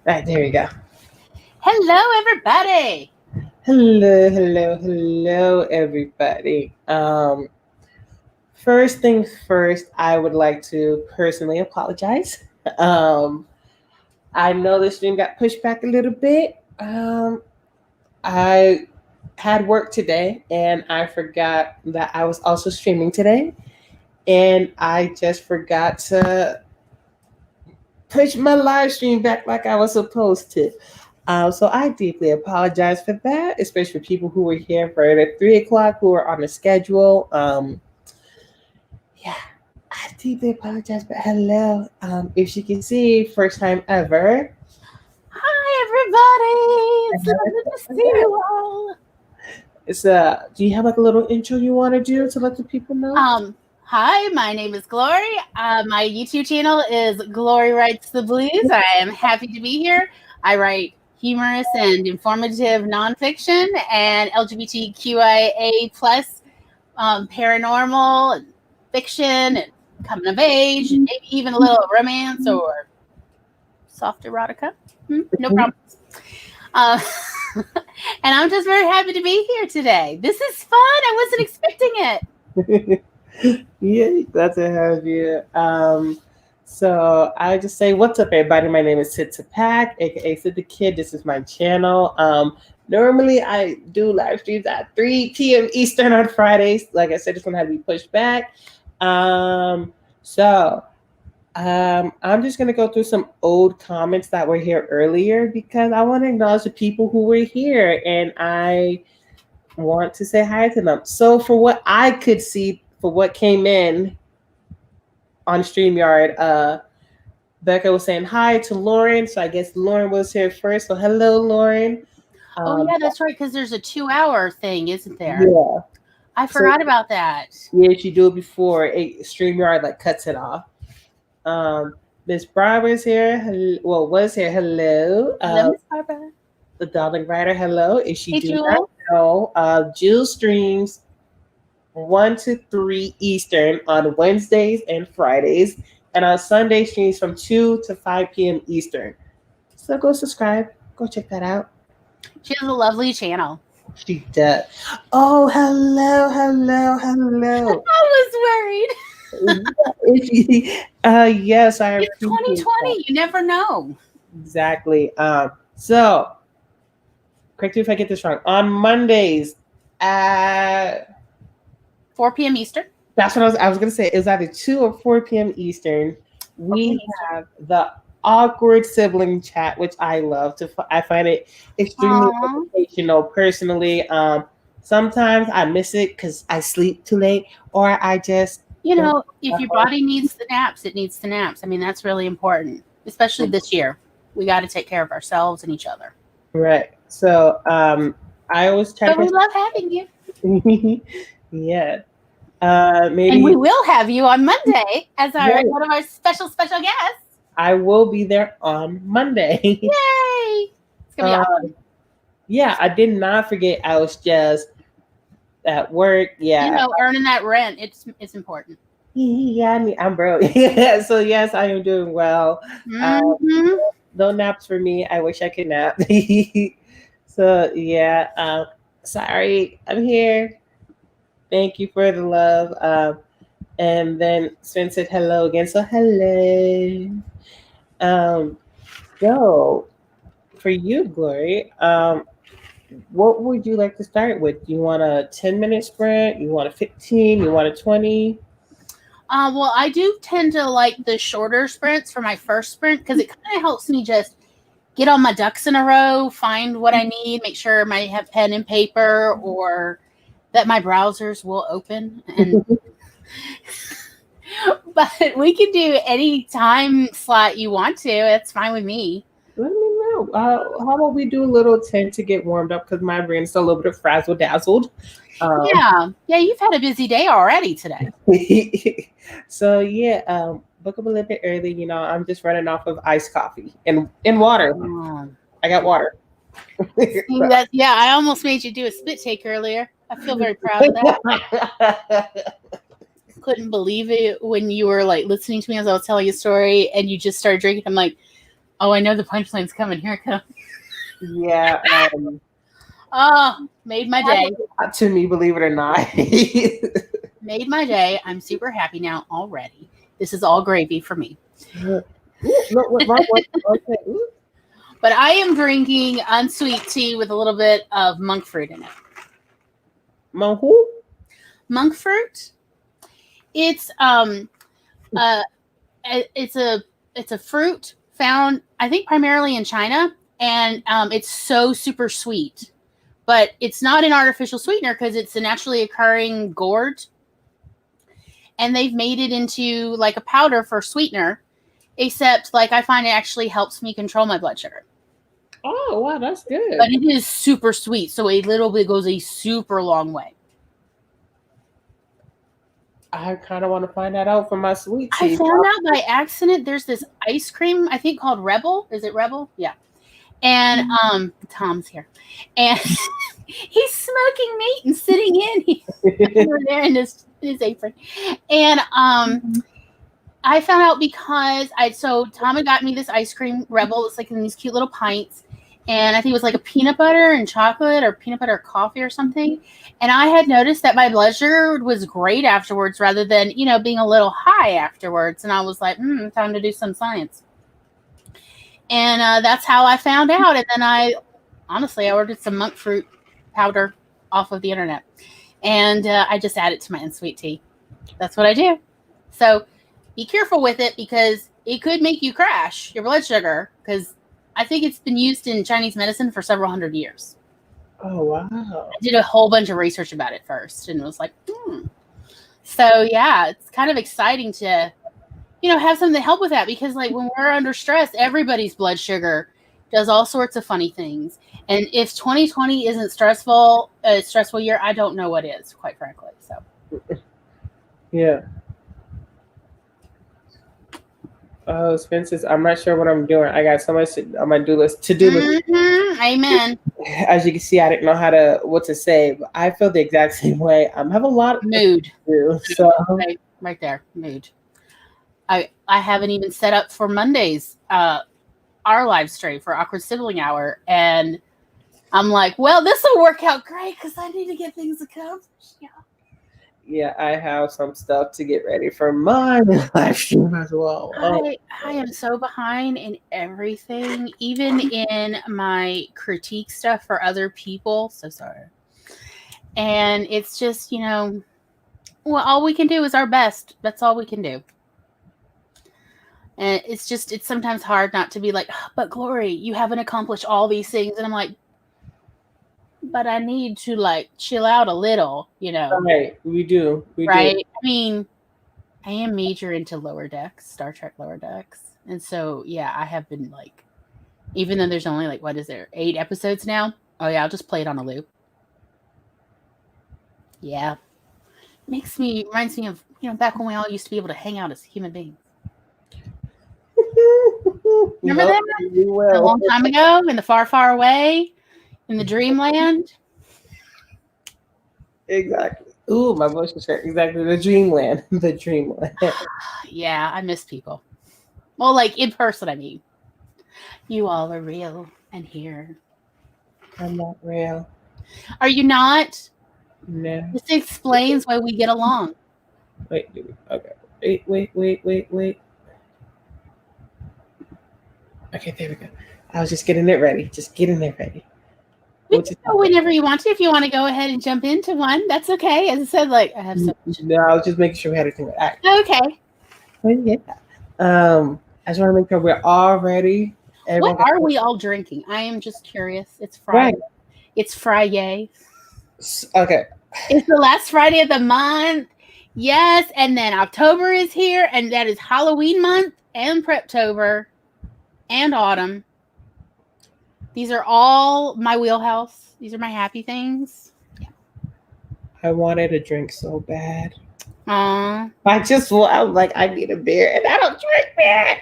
All right, there we go. Hello, everybody. Hello, everybody. First things first, I would like to personally apologize. Um, I know the stream got pushed back a little bit. I had work today, and I forgot that I was also streaming today, and I just forgot to push my live stream back like I was supposed to. So I deeply apologize for that, especially for people who were here for the 3 o'clock who were on the schedule. Yeah, I deeply apologize, but hello. If you can see, first time ever. Hi, everybody. It's lovely to see you all. Do you have like a little intro you want to do to let the people know? Hi, my name is Glory. My YouTube channel is Glory Writes the Blues. I am happy to be here. I write humorous and informative nonfiction and LGBTQIA plus paranormal fiction and coming of age, and maybe even a little romance or soft erotica. No problem. And I'm just very happy to be here today. This is fun. I wasn't expecting it. Yeah, glad to have you. So I just say, what's up, everybody? My name is Sid Pack, aka Sid the Kid. This is my channel. Normally I do live streams at 3 p.m. Eastern on Fridays. Like I said, this one had to be pushed back. I'm just going to go through some old comments that were here earlier because I want to acknowledge the people who were here and I want to say hi to them. So for what I could see, for what came in on StreamYard, Becca was saying hi to Lauren. So I guess Lauren was here first. So hello, Lauren. Yeah, that's right. Because there's a 2-hour thing, isn't there? Yeah. I forgot about that. Yeah, you do it before StreamYard like cuts it off. Miss Barbara's here. Well, was here. Hello. Hello, Miss Barbara. The darling writer. Hello. Is she doing not know? Jill streams 1 to 3 Eastern on Wednesdays and Fridays, and on Sunday streams from 2 to 5 p.m. Eastern. So go subscribe. Go check that out. She has a lovely channel. She does. Oh, hello. I was worried. Yes, I. It's 2020. You never know. Exactly. So, correct me if I get this wrong. On Mondays at 4 p.m. Eastern. That's what I was going to say. It was either 2 or 4 p.m. Eastern. We have the awkward sibling chat, which I love. I find it extremely educational personally. Sometimes I miss it because I sleep too late, or I just if your body needs the naps, it needs the naps. I mean, that's really important, especially this year. We got to take care of ourselves and each other. Right. So I always try. But we love having you. Yeah. Maybe. And we will have you on Monday as one of our special guests. I will be there on Monday. Yay! It's gonna be awesome. Yeah, I did not forget. I was just at work. Yeah, earning that rent. It's important. Yeah, I mean, I'm broke. So yes, I am doing well. No naps for me. I wish I could nap. So yeah, sorry, I'm here. Thank you for the love. And then Sven said hello again. So hello. So for you, Glory, what would you like to start with? You want a 10-minute sprint? You want a 15? You want a 20? Well, I do tend to like the shorter sprints for my first sprint because it kind of helps me just get all my ducks in a row, find what I need, make sure I have pen and paper or that my browsers will open. And but we can do any time slot you want to. It's fine with me. Let me know. How about we do a little 10 to get warmed up because my brain's still a little bit frazzled dazzled. Yeah, you've had a busy day already today. So yeah, book up a little bit early. I'm just running off of iced coffee and water. I got water. I almost made you do a spit take earlier. I feel very proud of that. Couldn't believe it when you were like listening to me as I was telling you a story and you just started drinking. I'm like, Oh, I know the punchline's coming. Here it comes. Yeah. Oh, made my day. To me, believe it or not. Made my day. I'm super happy now already. This is all gravy for me. Ooh, no, wrong one. Okay. Ooh. But I am drinking unsweet tea with a little bit of monk fruit in it. Monk who? Monk fruit. It's it's a fruit found, I think, primarily in China, and it's so super sweet. But it's not an artificial sweetener because it's a naturally occurring gourd, and they've made it into like a powder for sweetener. Except, like, I find it actually helps me control my blood sugar. Oh, wow, that's good. But it is super sweet, so a little bit goes a super long way. I kind of want to find that out for my sweet tea. I found out by accident there's this ice cream, I think, called Rebel. Is it Rebel? Yeah. And Tom's here. And he's smoking meat and sitting over there in his apron. And I found out because Tom had got me this ice cream Rebel. It's like in these cute little pints. And I think it was like a peanut butter and chocolate or peanut butter coffee or something. And I had noticed that my blood sugar was great afterwards rather than, being a little high afterwards. And I was like, time to do some science. And that's how I found out. And then I ordered some monk fruit powder off of the internet. And I just add it to my unsweet tea. That's what I do. So be careful with it because it could make you crash your blood sugar because I think it's been used in Chinese medicine for several hundred years. Oh, wow. I did a whole bunch of research about it first and it was like, So, yeah, it's kind of exciting to, have something to help with that because, like, when we're under stress, everybody's blood sugar does all sorts of funny things. And if 2020 isn't a stressful year, I don't know what is, quite frankly. So, yeah. Oh, Spencer's, I'm not sure what I'm doing. I got so much on my to-do list. Amen. As you can see, I didn't know what to say, but I feel the exact same way. I have a lot of mood to do, so right there, mood. I haven't even set up for Monday's our live stream for Awkward Sibling Hour, and I'm like, well, this will work out great because I need to get things accomplished. Yeah, I have some stuff to get ready for my live stream as well. I am so behind in everything, even in my critique stuff for other people. So sorry. And it's just, all we can do is our best. That's all we can do. And it's sometimes hard not to be like, but Glory, you haven't accomplished all these things. And I'm like, but I need to like chill out a little, Right, we do. Right? I mean, I am major into Lower Decks, Star Trek Lower Decks. And so, yeah, I have been like, even though there's only 8 episodes now? Oh, yeah, I'll just play it on a loop. Yeah. Reminds me of, back when we all used to be able to hang out as human beings. Remember that? A long time ago, in the far, far away, in the dreamland. Exactly. Ooh, my voice was hurt. Exactly. The dreamland. The dreamland. Yeah, I miss people. Well, like in person, I mean. You all are real and here. I'm not real. Are you not? No. This explains why we get along. Wait, okay. Wait. Okay, there we go. I was just getting it ready. We can go whenever you want to. If you want to go ahead and jump into one, that's okay. As I said, I have so much. No, I was just making sure we had everything right. Okay. Yeah. I just want to make sure we're all ready. What are we all drinking? I am just curious. It's Friday. Right. It's Friday. Okay. It's the last Friday of the month. Yes, and then October is here, and that is Halloween month and Preptober and autumn. These are all my wheelhouse. These are my happy things. Yeah. I wanted a drink so bad. I'm like, I need a beer, and I don't drink beer.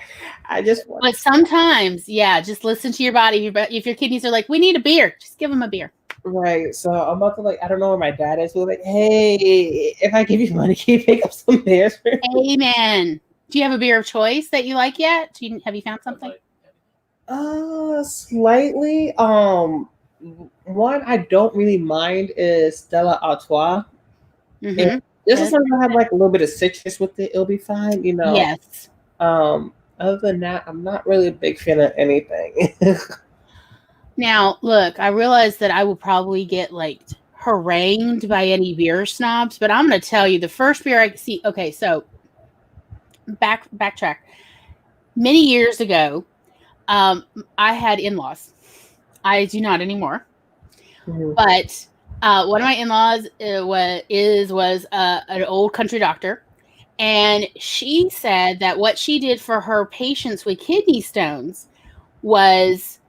I just want. But sometimes, just listen to your body. If your kidneys are like, we need a beer, just give them a beer. Right. So I'm about to I don't know where my dad is. We're like, hey, if I give you money, can you pick up some beers for me? Amen. Do you have a beer of choice that you like yet? Have you found something? Slightly. One I don't really mind is Stella Artois. If Mm-hmm. this is Yes. something that have like a little bit of citrus with it, it'll be fine. Yes. Other than that, I'm not really a big fan of anything. Now, look, I realize that I will probably get like harangued by any beer snobs, but I'm going to tell you the first beer I see. Okay, so backtrack. Many years ago, I had in-laws. I do not anymore, Mhm. but one of my in-laws was an old country doctor, and she said that what she did for her patients with kidney stones was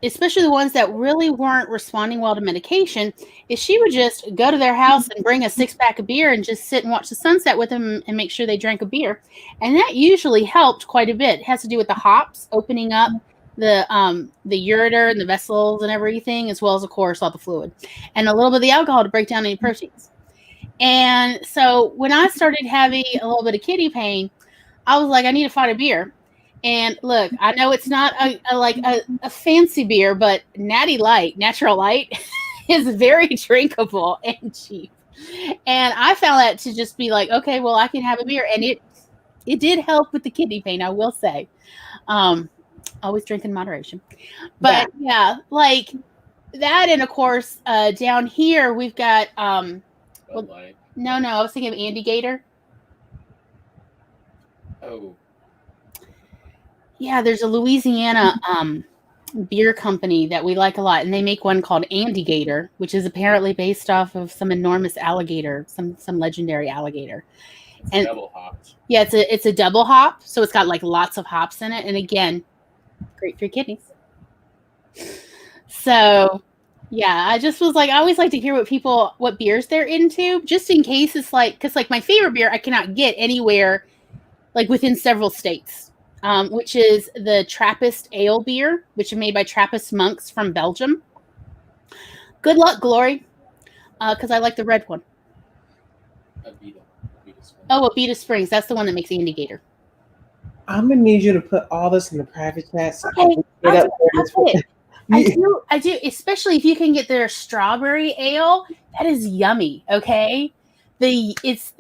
especially the ones that really weren't responding well to medication, is she would just go to their house and bring a 6-pack of beer and just sit and watch the sunset with them and make sure they drank a beer. And that usually helped quite a bit. It has to do with the hops opening up the ureter and the vessels and everything, as well as of course all the fluid. And a little bit of the alcohol to break down any proteins. And so when I started having a little bit of kidney pain, I was like, I need to find a beer. And look, I know it's not a fancy beer, but Natty Light, Natural Light, is very drinkable and cheap. And I found that to just be like, okay, well, I can have a beer, and it did help with the kidney pain, I will say. Um, always drink in moderation, but That yeah, like that, and of course, down here we've got well, no, I was thinking of Andy Gator. Oh, Yeah, there's a Louisiana beer company that we like a lot, and they make one called Andy Gator, which is apparently based off of some enormous alligator, some legendary alligator. it's And double hopped. yeah, it's a double hop, so it's got like lots of hops in it, and again, great for your kidneys. So yeah, I just was like, I always like to hear what beers they're into, just in case it's like, because like my favorite beer I cannot get anywhere like within several states, which is the Trappist ale beer, which is made by Trappist monks from Belgium. Good luck, Glory, because I like the red one. Avita. Avita Spring. Oh, Abita Springs. That's the one that makes Andy Gator. I'm gonna need you to put all this in the private chat so I Okay, can get up there. I'll put it. I do, especially if you can get their strawberry ale. That is yummy. Okay, it's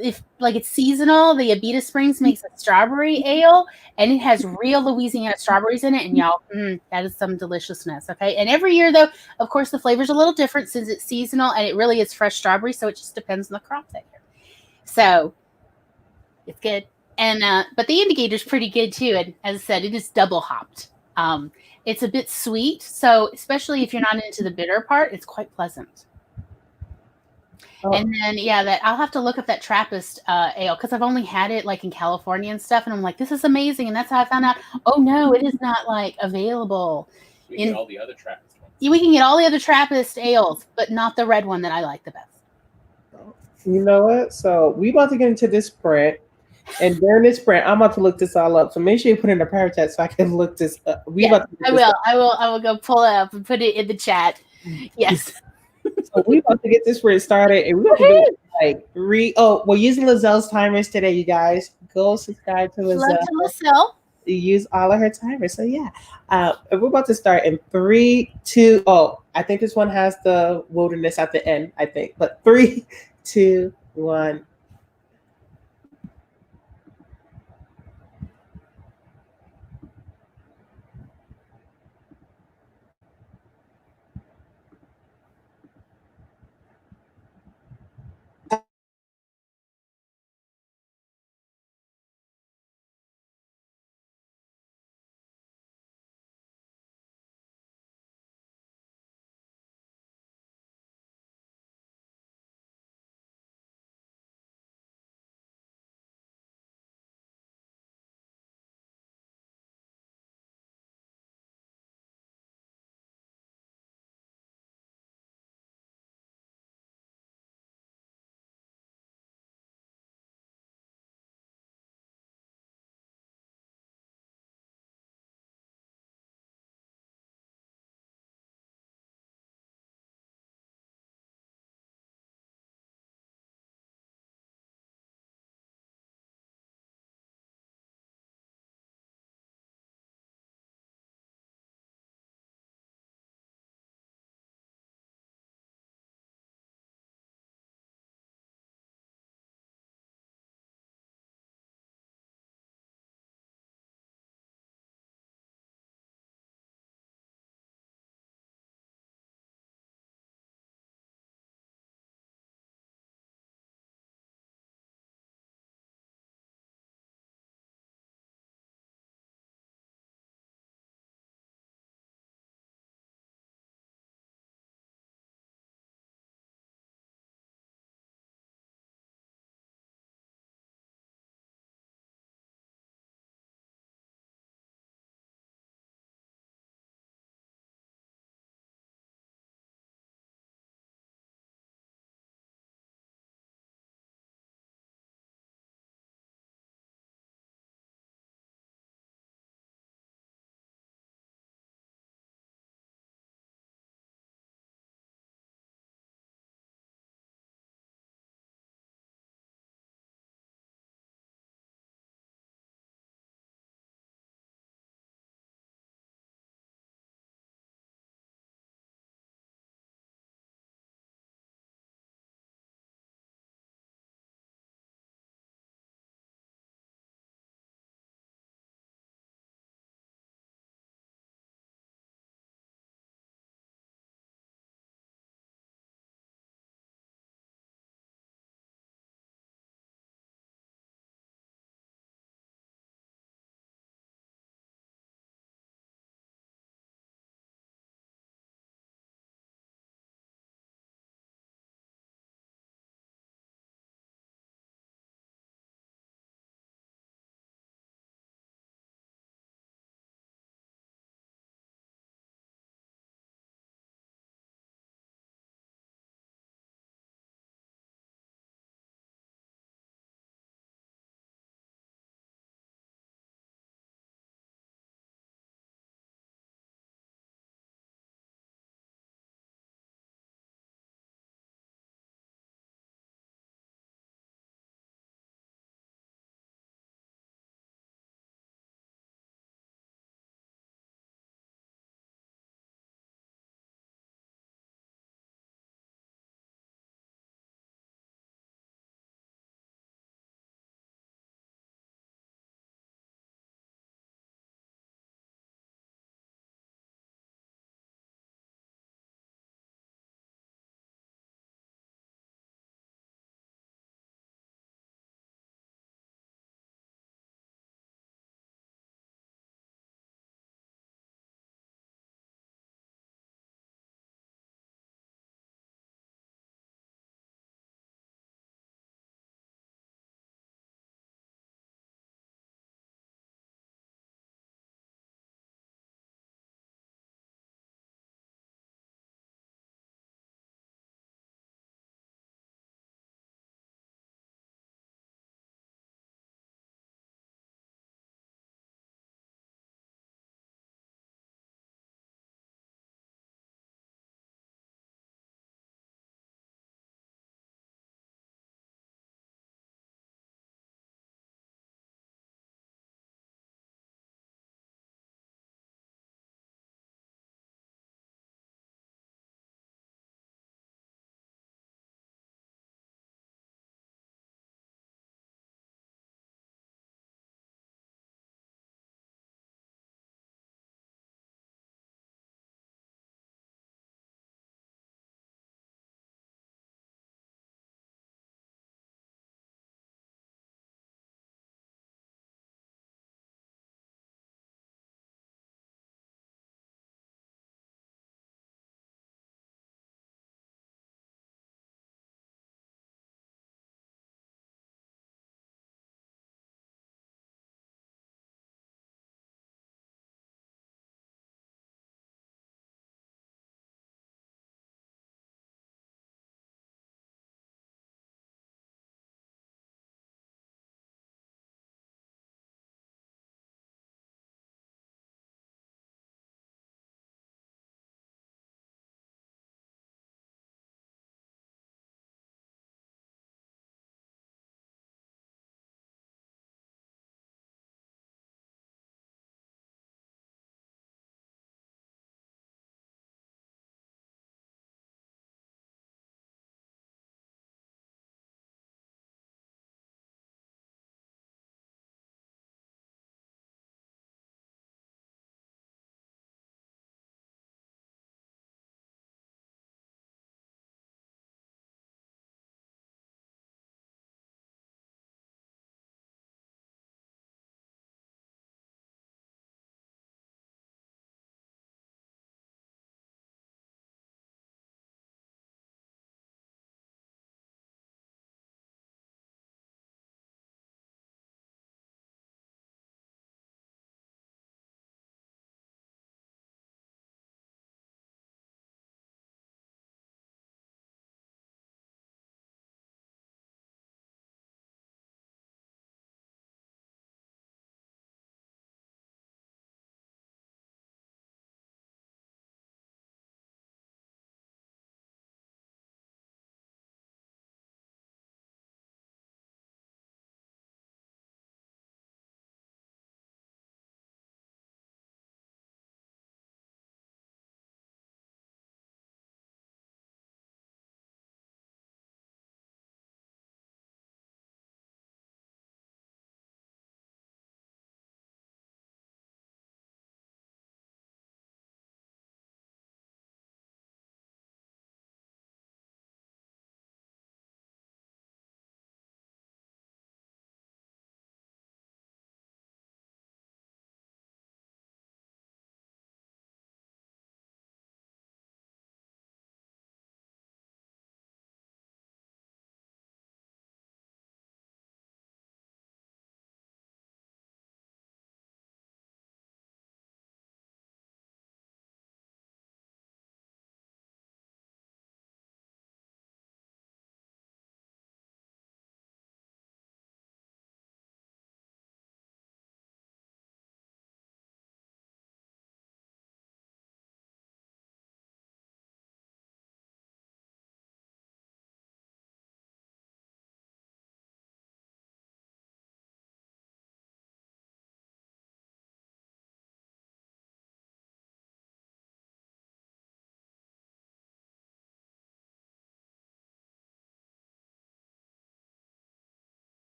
seasonal. The Abita Springs makes a strawberry ale, and it has real Louisiana strawberries in it. And y'all, that is some deliciousness. Okay, and every year though, of course, the flavor's a little different since it's seasonal and it really is fresh strawberry. So it just depends on the crop that year. So it's good. And but the indicator's pretty good too. And as I said, it is double hopped. It's a bit sweet, so especially if you're not into the bitter part, it's quite pleasant. Oh. And then yeah, that I'll have to look up that Trappist ale because I've only had it like in California and stuff, and I'm like, this is amazing, and that's how I found out. Oh no, it is not like available. We get all the other Trappist ones. We can get all the other Trappist ales, but not the red one that I like the best. You know what? So we about to get into this sprint. And during this sprint, I'm about to look this all up. So make sure you put it in the private chat so I can look this up. I will go pull it up and put it in the chat. Yes. So we about to get this sprint started, and we have to do it like we're using Lazelle's timers today, you guys. Go subscribe to Love Lizelle. to Lizelle. Use all of her timers. So yeah, we're about to start in 3, 2. Oh, I think this one has the wilderness at the end. I think, but 3, 2, 1.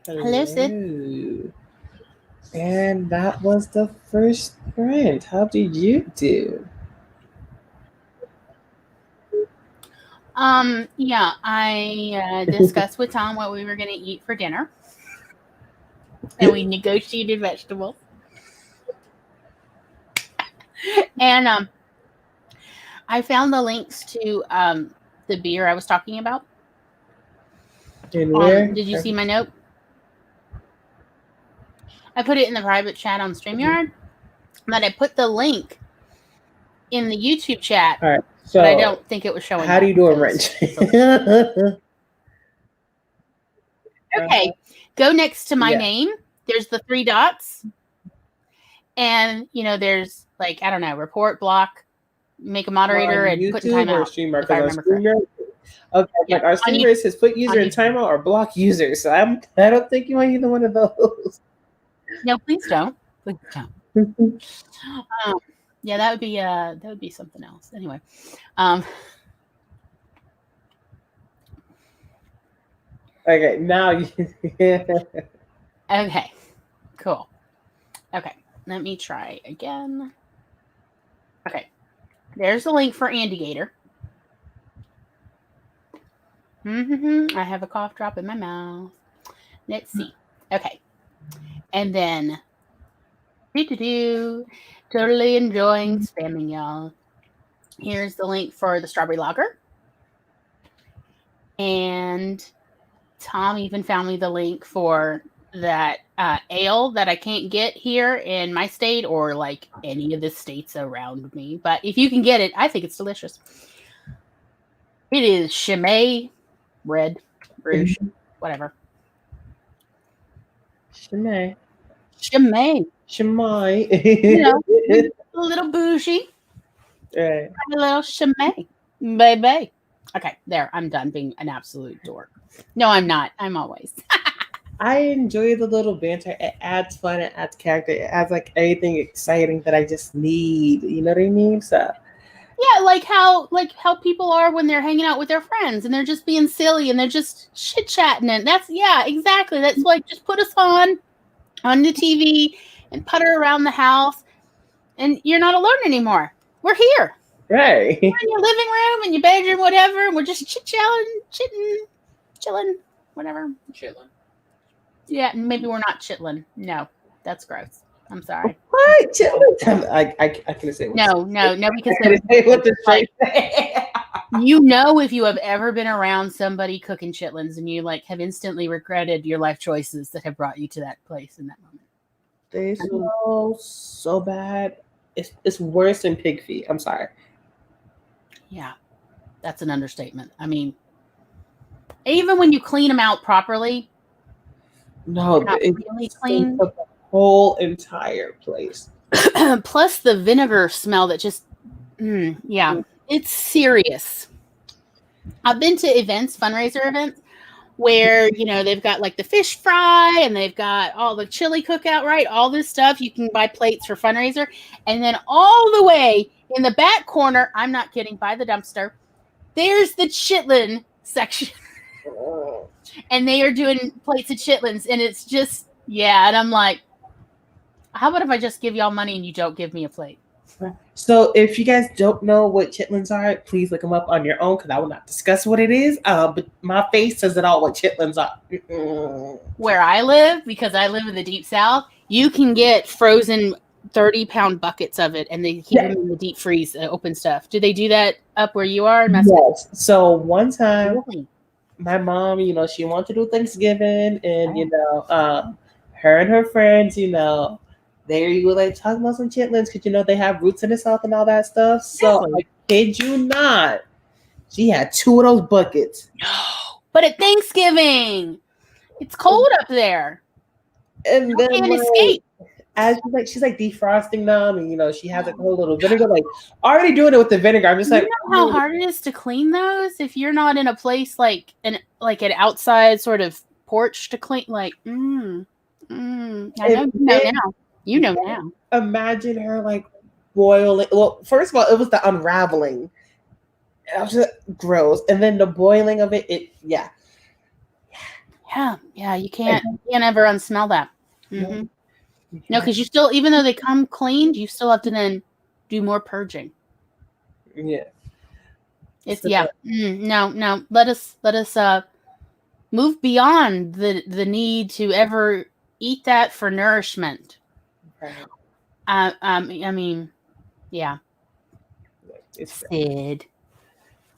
Hello, Sid. Hello. And that was the first sprint. How did you do? Yeah, I discussed with Tom what we were going to eat for dinner, and we negotiated vegetables. And I found the links to the beer I was talking about. And where? Did you see my note? I put it in the private chat on StreamYard, but I put the link in the YouTube chat. All right. But I So, don't think it was showing. how do you do a because wrench? Okay, go next to my Yeah. name. There's the 3 dots. And, there's like, I don't know, report, block, make a moderator, On and put in YouTube or timeout. StreamYard? If I Because on remember correctly. StreamYard, okay, Yeah, like our on streamer it says put user on in YouTube. timeout or block user. So I don't think you want either one of those. No, please don't. Please don't. Yeah, that would be something else. Anyway. Okay, now you Okay, cool. Okay, let me try again. Okay, there's the link for Andy Gator. I have a cough drop in my mouth. Let's see. Okay, and then totally enjoying spamming y'all. Here's the link for the strawberry lager, and Tom even found me the link for that ale that I can't get here in my state or like any of the states around me. But if you can get it, I think it's delicious. It is Chimay Red Rouge, whatever. Shemay. Chimay. Shemay. A little bougie. Right. A little Chimay. Baby. Okay, there. I'm done being an absolute dork. No, I'm not. I'm always. I enjoy the little banter. It adds fun. It adds character. It adds like everything exciting that I just need. You know what I mean? So Yeah, like how people are when they're hanging out with their friends and they're just being silly and they're just chit chatting, and that's exactly. That's like just put us on the TV and putter around the house, and you're not alone anymore. We're here. right. We're in your living room, in your bedroom, whatever, and we're just chilling, whatever. Chitlin. Yeah, maybe we're not chitlin. No, that's gross. I'm sorry. What? I couldn't say what. No, because I couldn't say what to say. if you have ever been around somebody cooking chitlins and you like have instantly regretted your life choices that have brought you to that place in that moment. They smell so bad. It's worse than pig feet. I'm sorry. Yeah, that's an understatement. I mean, even when you clean them out properly, No, not it really clean. the whole entire place. Plus the vinegar smell that just, it's serious. I've been to fundraiser events, where they've got like the fish fry and they've got all the chili cookout, right? All this stuff. You can buy plates for fundraiser, and then all the way in the back corner, I'm not kidding, by the dumpster, there's the chitlin section. And they are doing plates of chitlins, and it's just, and I'm like, how about if I just give y'all money and you don't give me a plate? So if you guys don't know what chitlins are, please look them up on your own, because I will not discuss what it is. But my face says it all what chitlins are. Where I live, because I live in the deep south, you can get frozen 30-pound buckets of it, and they keep them in the deep freeze, open stuff. Do they do that up where you are? Yes. So one time, Really? my mom, she wanted to do Thanksgiving, and her and her friends, they were like talking about some chitlins, because they have roots in the south and all that stuff. So I kid you not, she had 2 of those buckets. No, but at Thanksgiving, it's cold up there, and then can't escape. As she's like defrosting them, and she has like a whole little vinegar, like already doing it with the vinegar. I'm just like, how hard it is to clean those if you're not in a place like an outside sort of porch to clean. Like, I know now. You know now. Imagine her like boiling. Well, first of all, it was the unraveling. It was just gross, and then the boiling of it. Yeah, you can't ever unsmell that. No. No, because you still, even though they come cleaned, you still have to then do more purging. Yeah. It's So, no. Let us move beyond the need to ever eat that for nourishment. right. I mean, yeah. It's SID.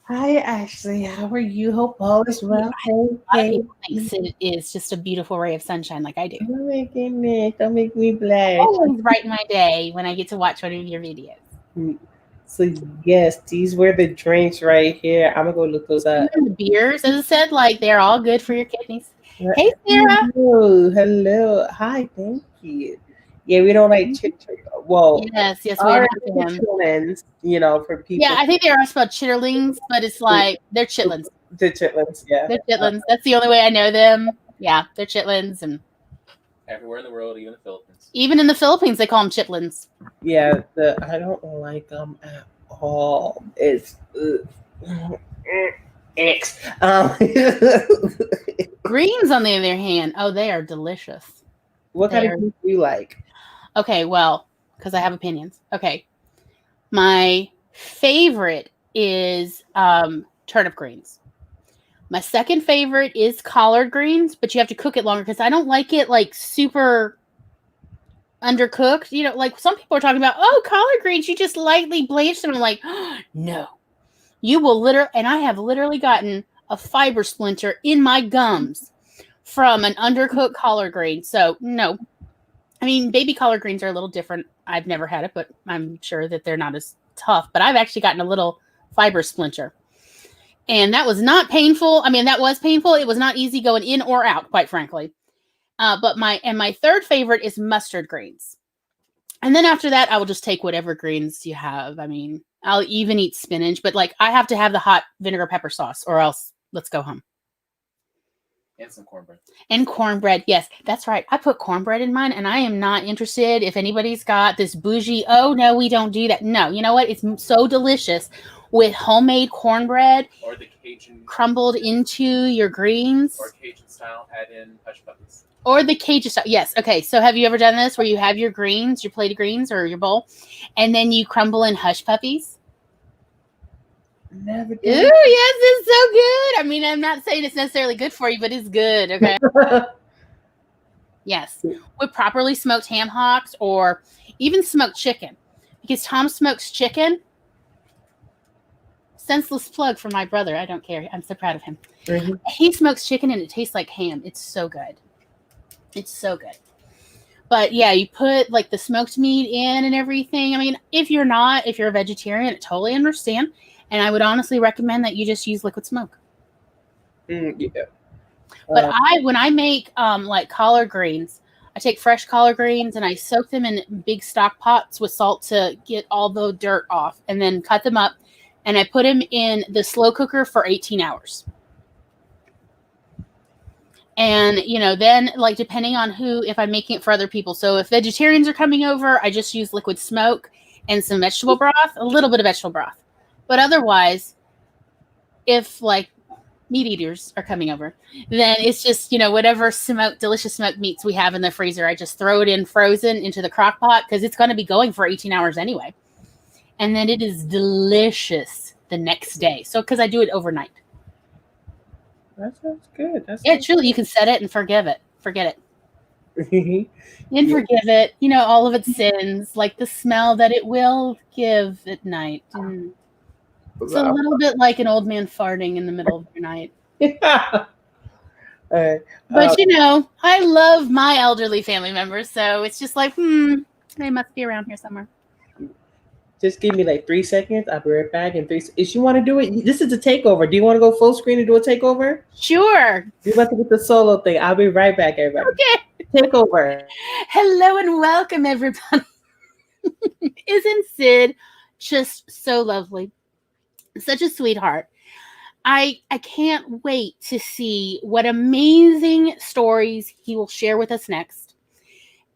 Hi, Ashley. How are you? Hope all is well. A lot of people think SID is just a beautiful ray of sunshine, like I do. Don't make me, don't make me blush. Always brighten my day when I get to watch one of your videos. So yes, these were the drinks right here. I'm gonna go look those up. And the beers, as I said, like they're all good for your kidneys. Hey, Sarah. Hello. Hi, thank you. Yeah, we don't like well, Yes, we our have them. chitlins, you know, for people. Yeah, I think they are spelled chitterlings, but it's like they're chitlins. The chitlins, yeah. They're chitlins. That's the only way I know them. Yeah, they're chitlins, and Everywhere in the world, even the Philippines. even in the Philippines, they call them chitlins. Yeah, I don't like them at all. It's X. Greens, on the other hand, oh, they are delicious. What kind of greens do you like? Okay, well, because I have opinions. Okay, my favorite is turnip greens. My second favorite is collard greens, but you have to cook it longer because I don't like it like super undercooked. You know, like some people are talking about, oh, collard greens, you just lightly blanch them. I'm like, oh, no. You will literally, and I have literally gotten a fiber splinter in my gums from an undercooked collard green. So, no. I mean, baby collard greens are a little different. I've never had it, but I'm sure that they're not as tough. But I've actually gotten a little fiber splinter. And that was not painful. I mean, that was painful. It was not easy going in or out, quite frankly. But my third favorite is mustard greens. And then after that, I will just take whatever greens you have. I mean, I'll even eat spinach, but like I have to have the hot vinegar pepper sauce or else let's go home. And some cornbread. And cornbread. Yes, that's right. I put cornbread in mine and I am not interested if anybody's got this bougie, oh, no, we don't do that. No, you know what? It's so delicious with homemade cornbread. Or the Cajun. Crumbled into your greens. Or Cajun style, add in hush puppies. Or the Cajun style. Yes. Okay. So have you ever done this where you have your greens, your plate of greens or your bowl, and then you crumble in hush puppies? Never did. Ooh, yes, it's so good. I mean, I'm not saying it's necessarily good for you, but it's good. Okay. Yes. With properly smoked ham hocks or even smoked chicken. Because Tom smokes chicken. Senseless plug for my brother. I don't care. I'm so proud of him. Mm-hmm. He smokes chicken and it tastes like ham. It's so good. It's so good. But yeah, you put like the smoked meat in and everything. I mean, if you're a vegetarian, I totally understand. And I would honestly recommend that you just use liquid smoke. Yeah. But when I make like collard greens, I take fresh collard greens and I soak them in big stock pots with salt to get all the dirt off and then cut them up. And I put them in the slow cooker for 18 hours. And, you know, then like depending on if I'm making it for other people. So if vegetarians are coming over, I just use liquid smoke and some vegetable broth, a little bit of vegetable broth. But otherwise, if like meat eaters are coming over, then it's just, you know, whatever delicious smoked meats we have in the freezer. I just throw it in frozen into the crock pot because it's going to be going for 18 hours anyway. And then it is delicious the next day. So because I do it overnight. That sounds good. Truly, you can set it and forget it. And Forgive it. You know, all of its sins, like the smell that it will give at night. It's a little bit like an old man farting in the middle of the night. But you know, I love my elderly family members, so it's just like, they must be around here somewhere. Just give me like 3 seconds. I'll be right back in 3 seconds. If you want to do it, this is a takeover. Do you want to go full screen and do a takeover? Sure. We're about to get the solo thing. I'll be right back, everybody. Okay. Takeover. Hello and welcome, everybody. Isn't Sid just so lovely? Such a sweetheart. I can't wait to see what amazing stories he will share with us next.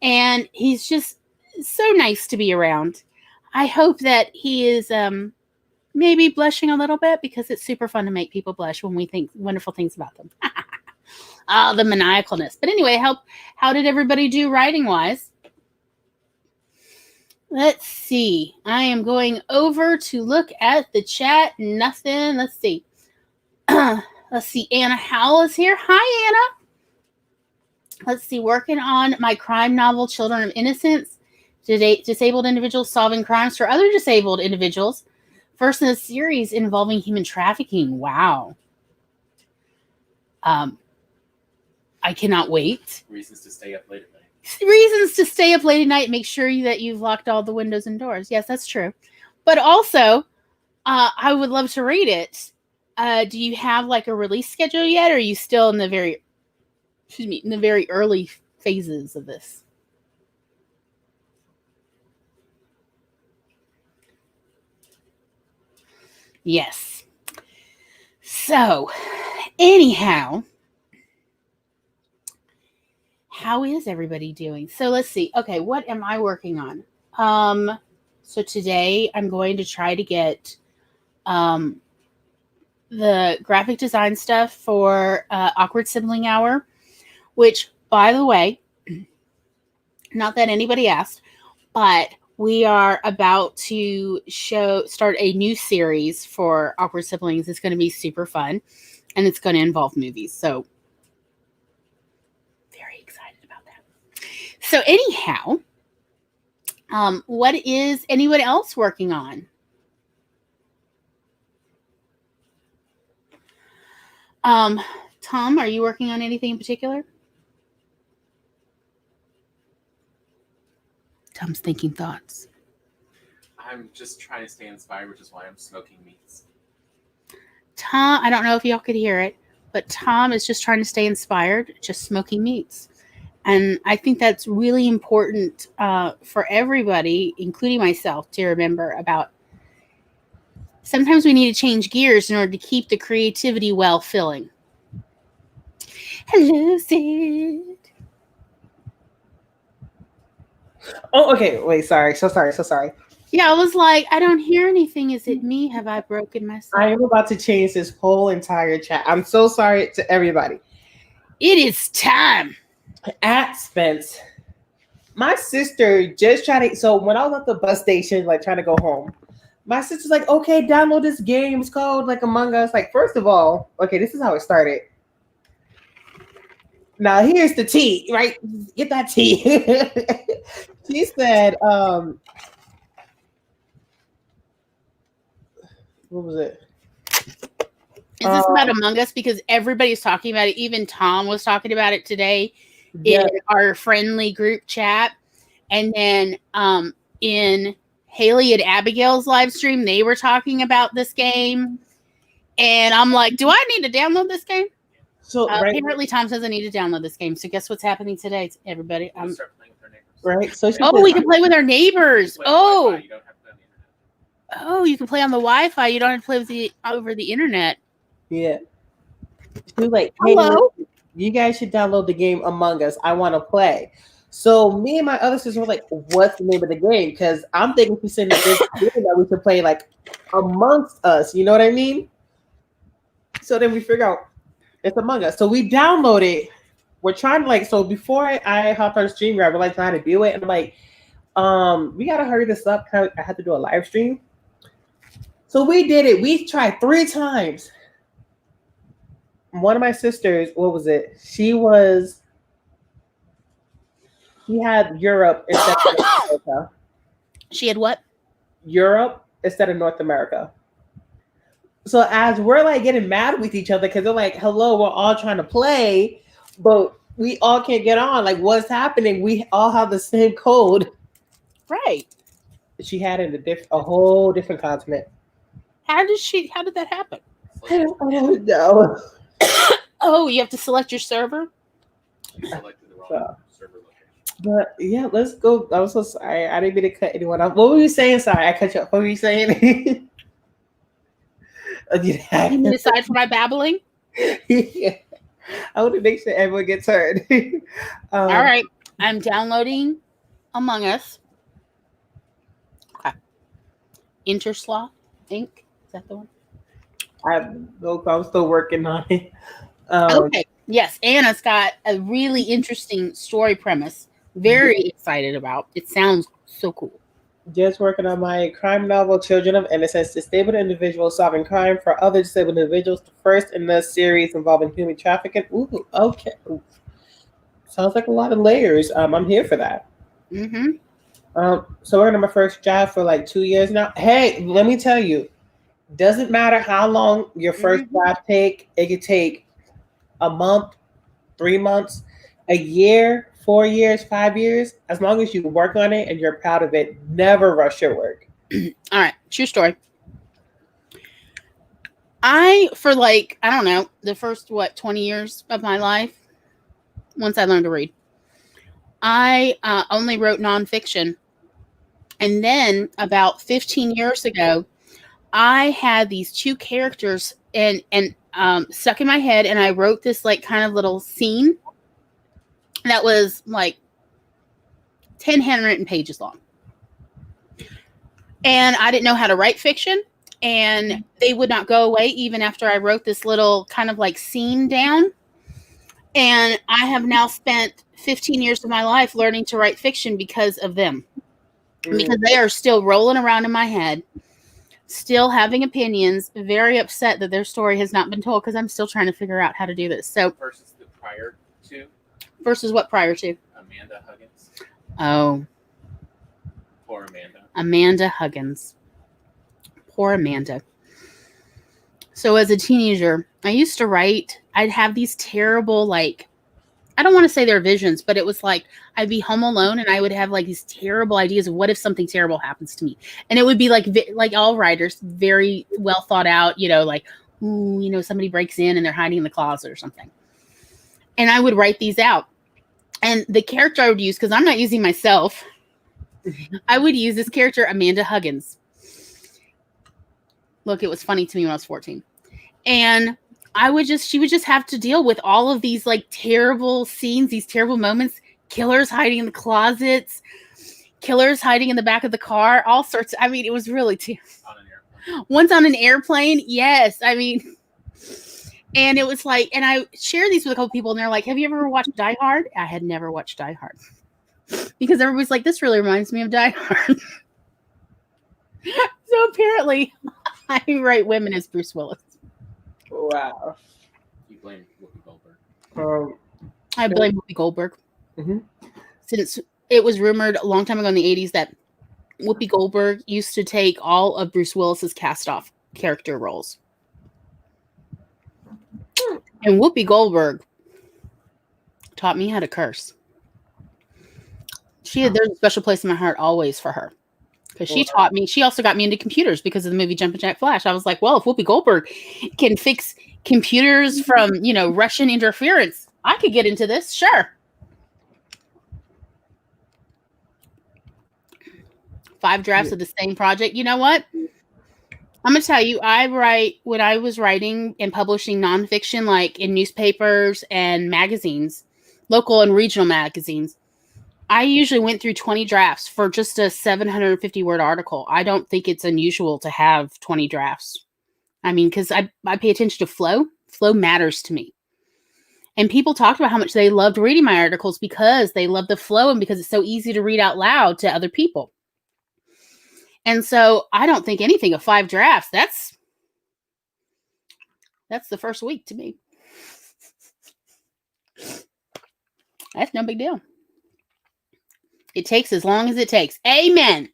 And he's just so nice to be around. I hope that he is maybe blushing a little bit because it's super fun to make people blush when we think wonderful things about them. The maniacalness. But anyway, how did everybody do writing wise? Let's see. I am going over to look at the chat. Nothing. Let's see. Let's see. Anna Howell is here. Hi, Anna. Let's see. Working on my crime novel, Children of Innocence. Disabled individuals solving crimes for other disabled individuals. First in a series involving human trafficking. Wow. I cannot wait. Reasons to stay up late at night. Reasons to stay up late at night. Make sure that you've locked all the windows and doors. Yes, that's true. But also, I would love to read it. Do you have like a release schedule yet, or are you still in the very early phases of this? Yes. So, anyhow, how is everybody doing? So let's see. Okay, what am I working on? So today I'm going to try to get the graphic design stuff for Awkward Sibling Hour, which, by the way, not that anybody asked, but we are about to start a new series for Awkward Siblings. It's going to be super fun, and it's going to involve movies. So very excited about that. So anyhow, what is anyone else working on? Tom, are you working on anything in particular? Tom's thinking thoughts. I'm just trying to stay inspired, which is why I'm smoking meats. Tom, I don't know if y'all could hear it, but Tom is just trying to stay inspired, just smoking meats. And I think that's really important for everybody, including myself, to remember about. Sometimes we need to change gears in order to keep the creativity well filling. Hello, Sid. Oh, okay. Wait, sorry. So sorry. Yeah, I was like, I don't hear anything. Is it me? Have I broken myself? I am about to change this whole entire chat. I'm so sorry to everybody. It is time. At Spence, my sister just tried to. So when I was at the bus station, like trying to go home, my sister's like, "Okay, download this game. It's called like Among Us." Like, first of all, okay, this is how it started. Now here's the tea, right? Get that tea. She said, what was it? Is this about Among Us? Because everybody's talking about it. Even Tom was talking about it today in our friendly group chat. And then in Haley and Abigail's live stream, they were talking about this game. And I'm like, do I need to download this game? So apparently Tom says I need to download this game. So guess what's happening today, everybody? Start playing with our neighbors. Right. So we can play with our neighbors. You don't have to play on the internet. Oh, you can play on the Wi-Fi. You don't have to play over the internet. Yeah. She was like, hey, hello. You guys should download the game Among Us. I want to play. So me and my other sister were like, what's the name of the game? Because I'm thinking she's saying this game that we could play like amongst us. You know what I mean? So then we figure out it's Among Us. So we download it. We're trying to so before I hopped on stream, we're like trying to do it. And I'm like, we got to hurry this up. I had to do a live stream. So we did it. We tried 3 times. One of my sisters, what was it? She had Europe instead of North America. She had what? Europe instead of North America. So as we're like getting mad with each other because they're like, hello, we're all trying to play, but we all can't get on. Like, what's happening? We all have the same code. Right. She had it in a whole different continent. How did that happen? I don't know. Oh, you have to select your server? You selected the wrong server location. But yeah, let's go. I'm so sorry. I didn't mean to cut anyone off. What were you saying? Sorry, I cut you off. What were you saying? Aside from my babbling? Yeah. I want to make sure everyone gets heard. All right. I'm downloading Among Us. Okay. Interslaw Inc. Is that the one? I'm still working on it. Okay. Yes, and it's got a really interesting story premise. Very excited about. It sounds so cool. Just working on my crime novel, Children of Innocence, disabled individuals solving crime for other disabled individuals. The first in the series involving human trafficking. Ooh, okay. Ooh. Sounds like a lot of layers. I'm here for that. Mm-hmm. So we're on my first job for like 2 years now. Hey, let me tell you, doesn't matter how long your first job take. It could take a month, 3 months, a year, 4 years, 5 years. As long as you work on it and you're proud of it, never rush your work. All right, true story. For I don't know, the first 20 years of my life, once I learned to read, I only wrote nonfiction. And then about 15 years ago, I had these two characters and stuck in my head, and I wrote this kind of little scene that was 10 handwritten pages long. And I didn't know how to write fiction, and they would not go away even after I wrote this little kind of scene down. And I have now spent 15 years of my life learning to write fiction because of them. Because they are still rolling around in my head, still having opinions, very upset that their story has not been told because I'm still trying to figure out how to do this. So versus the prior to? Versus what prior to? Amanda Huggins. Oh. Poor Amanda. Amanda Huggins. Poor Amanda. So as a teenager, I used to write. I'd have these terrible, I don't want to say they're visions, but it was I'd be home alone and I would have these terrible ideas of what if something terrible happens to me. And it would be like all writers, very well thought out, somebody breaks in and they're hiding in the closet or something. And I would write these out. And the character I would use, because I'm not using myself, I would use this character, Amanda Huggins. Look, it was funny to me when I was 14. And she would just have to deal with all of these terrible scenes, these terrible moments, killers hiding in the closets, killers hiding in the back of the car, all sorts. I mean, it was really on an airplane. Once on an airplane. Yes. I mean, and it was and I share these with a couple people and they're like, have you ever watched Die Hard? I had never watched Die Hard because everybody's like, this really reminds me of Die Hard. So apparently I write women as Bruce Willis. Wow. You blame Whoopi Goldberg. I blame Whoopi Goldberg. Mm-hmm. Since it was rumored a long time ago in the 80s that Whoopi Goldberg used to take all of Bruce Willis's cast-off character roles. And Whoopi Goldberg taught me how to curse. There's a special place in my heart always for her. Because she taught me, she also got me into computers because of the movie Jumpin' Jack Flash. I was like, well, if Whoopi Goldberg can fix computers from, Russian interference, I could get into this. Sure. 5 drafts of the same project. You know what? I'm going to tell you, when I was writing and publishing nonfiction, in newspapers and magazines, local and regional magazines, I usually went through 20 drafts for just a 750 word article. I don't think it's unusual to have 20 drafts. I mean, because I pay attention to flow. Flow matters to me. And people talked about how much they loved reading my articles because they love the flow and because it's so easy to read out loud to other people. And so I don't think anything of 5 drafts. That's the first week to me. That's no big deal. It takes as long as it takes. Amen.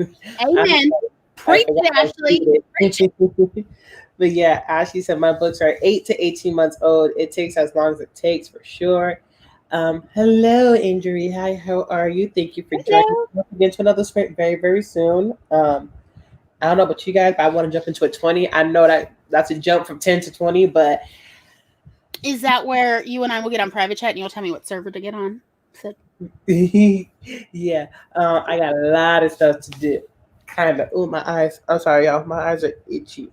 Amen. Preach it, Ashley. Preach it. But yeah, Ashley said my books are 8 to 18 months old. It takes as long as it takes for sure. Hello, Injury. Hi, how are you? Thank you for joining us again to another sprint very, very soon. I don't know about you guys, but I want to jump into a 20. I know that's a jump from 10 to 20, but is that where you and I will get on private chat and you'll tell me what server to get on? Yeah, I got a lot of stuff to do. Kind of. Oh, my eyes. I'm sorry, y'all. My eyes are itchy.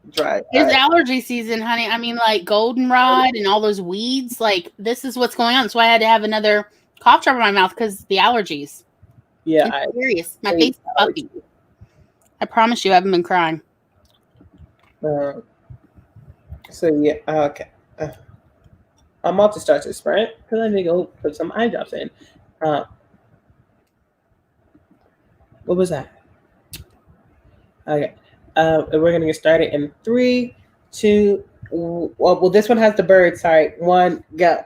Dry. It's allergy season, honey. I mean, goldenrod and all those weeds. This is what's going on. So I had to have another cough drop in my mouth because the allergies. Yeah, it's serious. My face is puffy. I promise you, I haven't been crying. So yeah, okay. I'm about to start this sprint because I need to go put some eye drops in. Uh, what was that? Okay. We're gonna get started in three, two. Well, this one has the bird. Sorry, one, go.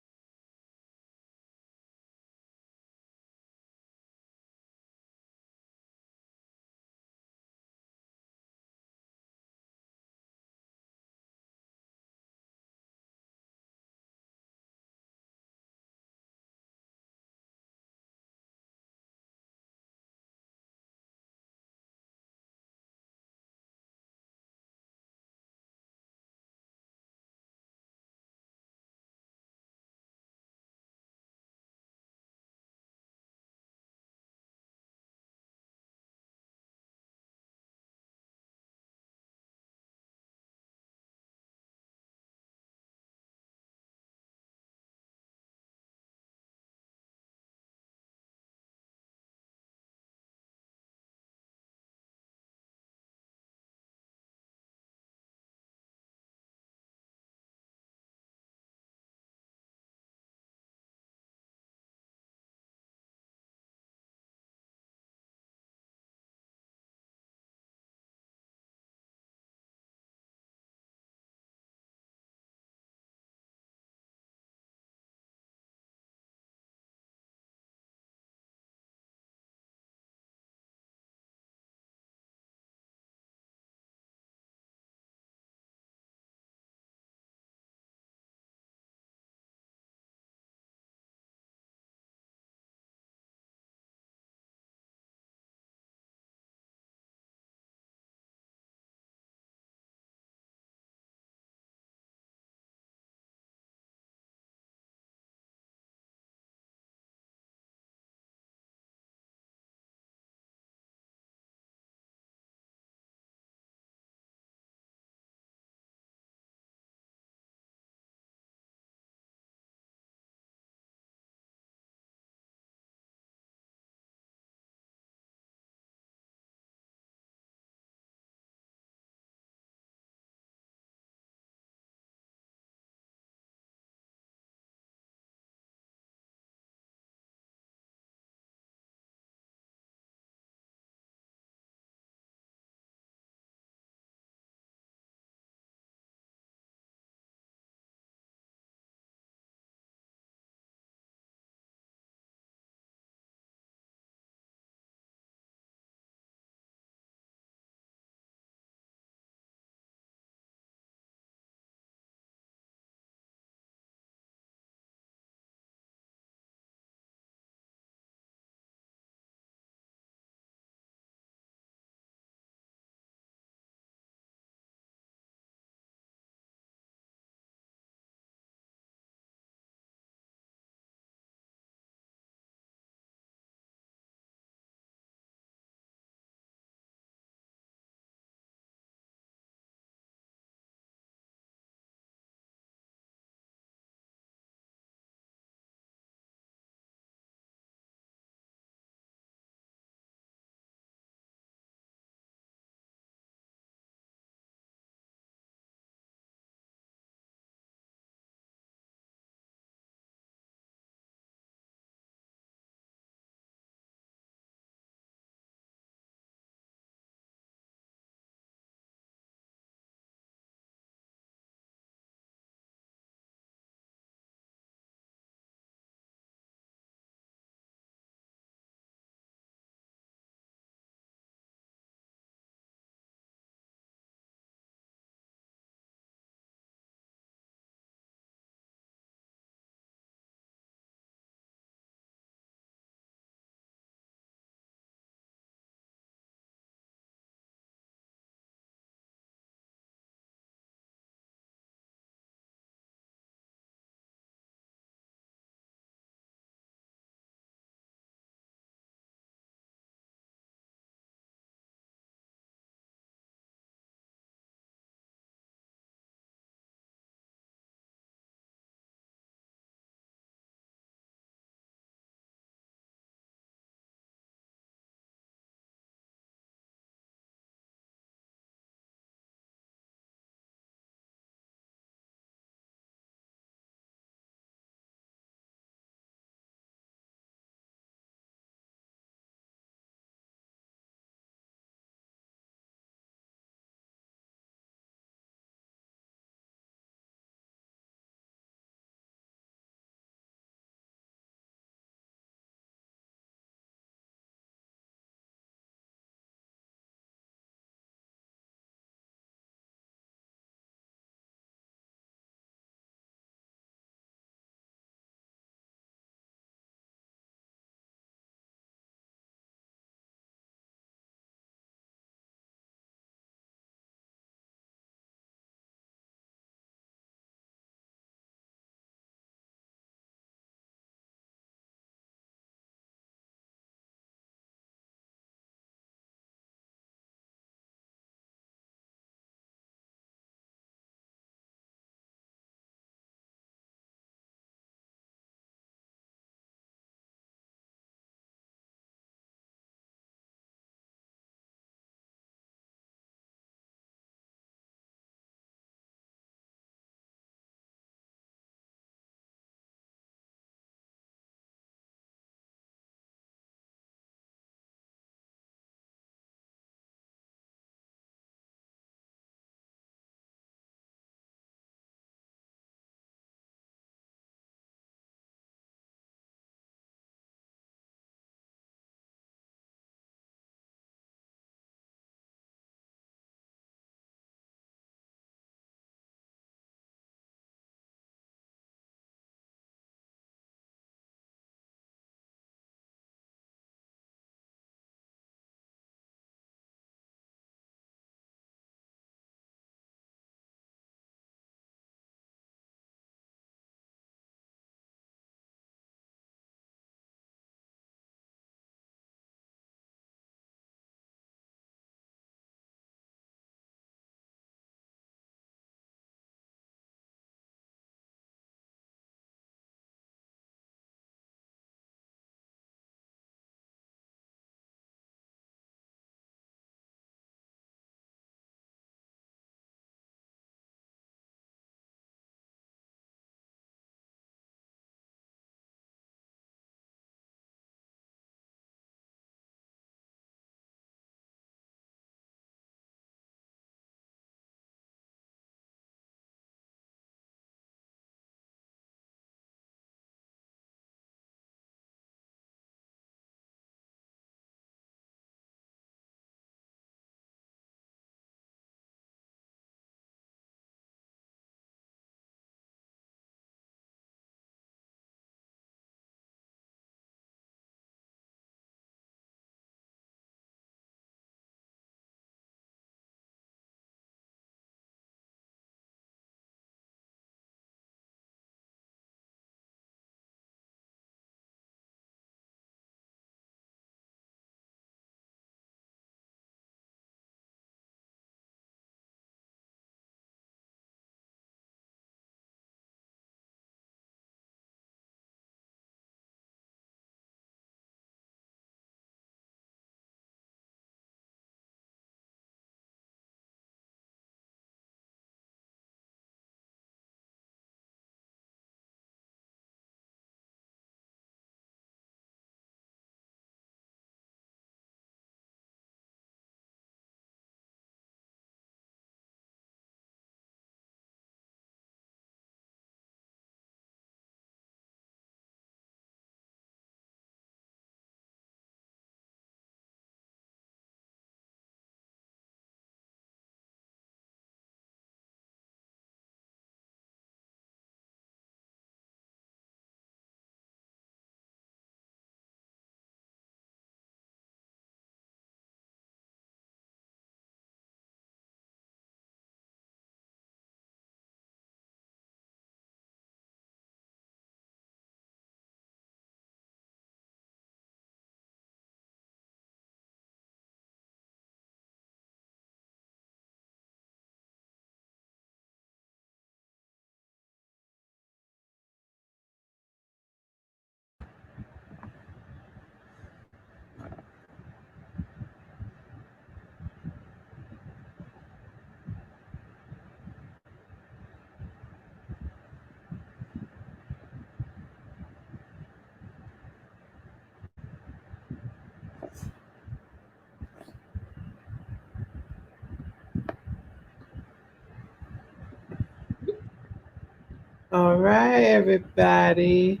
All right, everybody.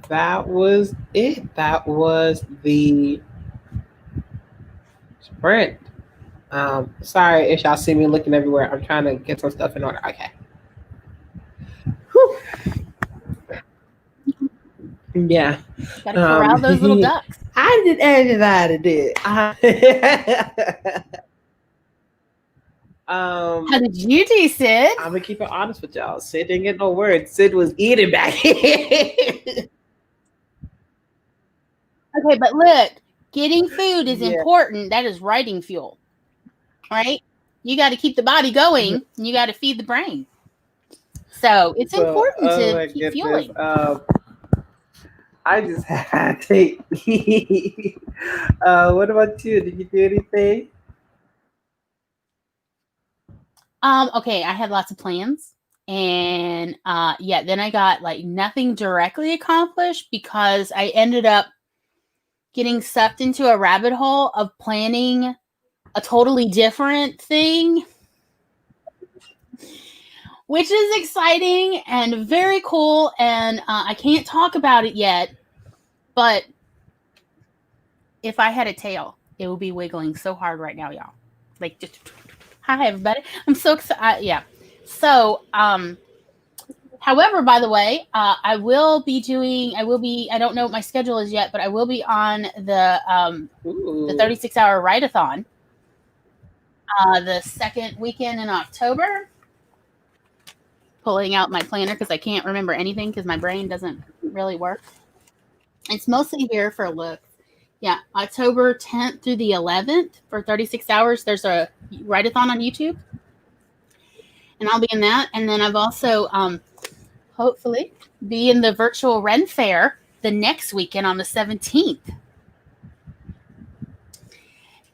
That was it. That was the sprint. Sorry if y'all see me looking everywhere. I'm trying to get some stuff in order. Okay. Whew. Yeah. Gotta corral those little ducks. I did everybody did. How did you do, Sid? I'm gonna keep it honest with y'all. Sid didn't get no words. Sid was eating back here. Okay, but look, getting food is Yeah. important. That is writing fuel, right? You got to keep the body going, and you got to feed the brain. So it's important to keep fueling. I just had to. What about you? Did you do anything? Okay, I had lots of plans, and yeah, then I got like nothing directly accomplished because I ended up getting sucked into a rabbit hole of planning a totally different thing, which is exciting and very cool. And I can't talk about it yet, but if I had a tail, it would be wiggling so hard right now, y'all. Like, just hi, everybody. I'm so excited. Yeah. So, however, by the way, I don't know what my schedule is yet, but I will be on the 36-hour write-a-thon the second weekend in October. Pulling out my planner because I can't remember anything because my brain doesn't really work. It's mostly here for a look. Yeah, October 10th through the 11th for 36 hours. There's a write-a-thon on YouTube. And I'll be in that. And then I've also, hopefully, be in the virtual Ren Fair the next weekend on the 17th.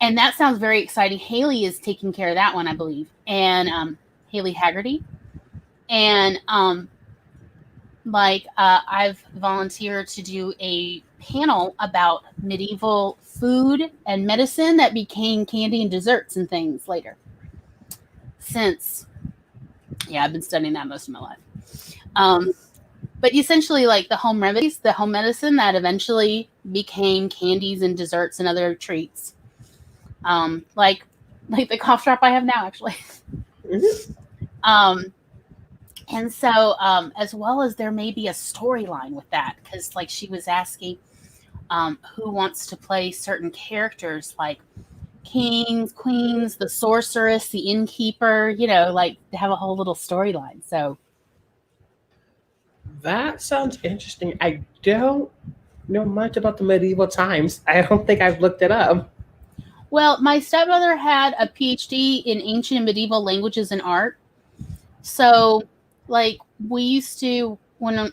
And that sounds very exciting. Haley is taking care of that one, I believe. And Haley Haggerty. And I've volunteered to do a panel about medieval food and medicine that became candy and desserts and things later. I've been studying that most of my life. But essentially, like the home remedies, the home medicine that eventually became candies and desserts and other treats. Like the cough drop I have now, actually. Mm-hmm. And so, as well as there may be a storyline with that, because like she was asking who wants to play certain characters like kings, queens, the sorceress, the innkeeper, like to have a whole little storyline. So that sounds interesting. I don't know much about the medieval times. I don't think I've looked it up. Well, my stepmother had a PhD in ancient and medieval languages and art. So like we used to when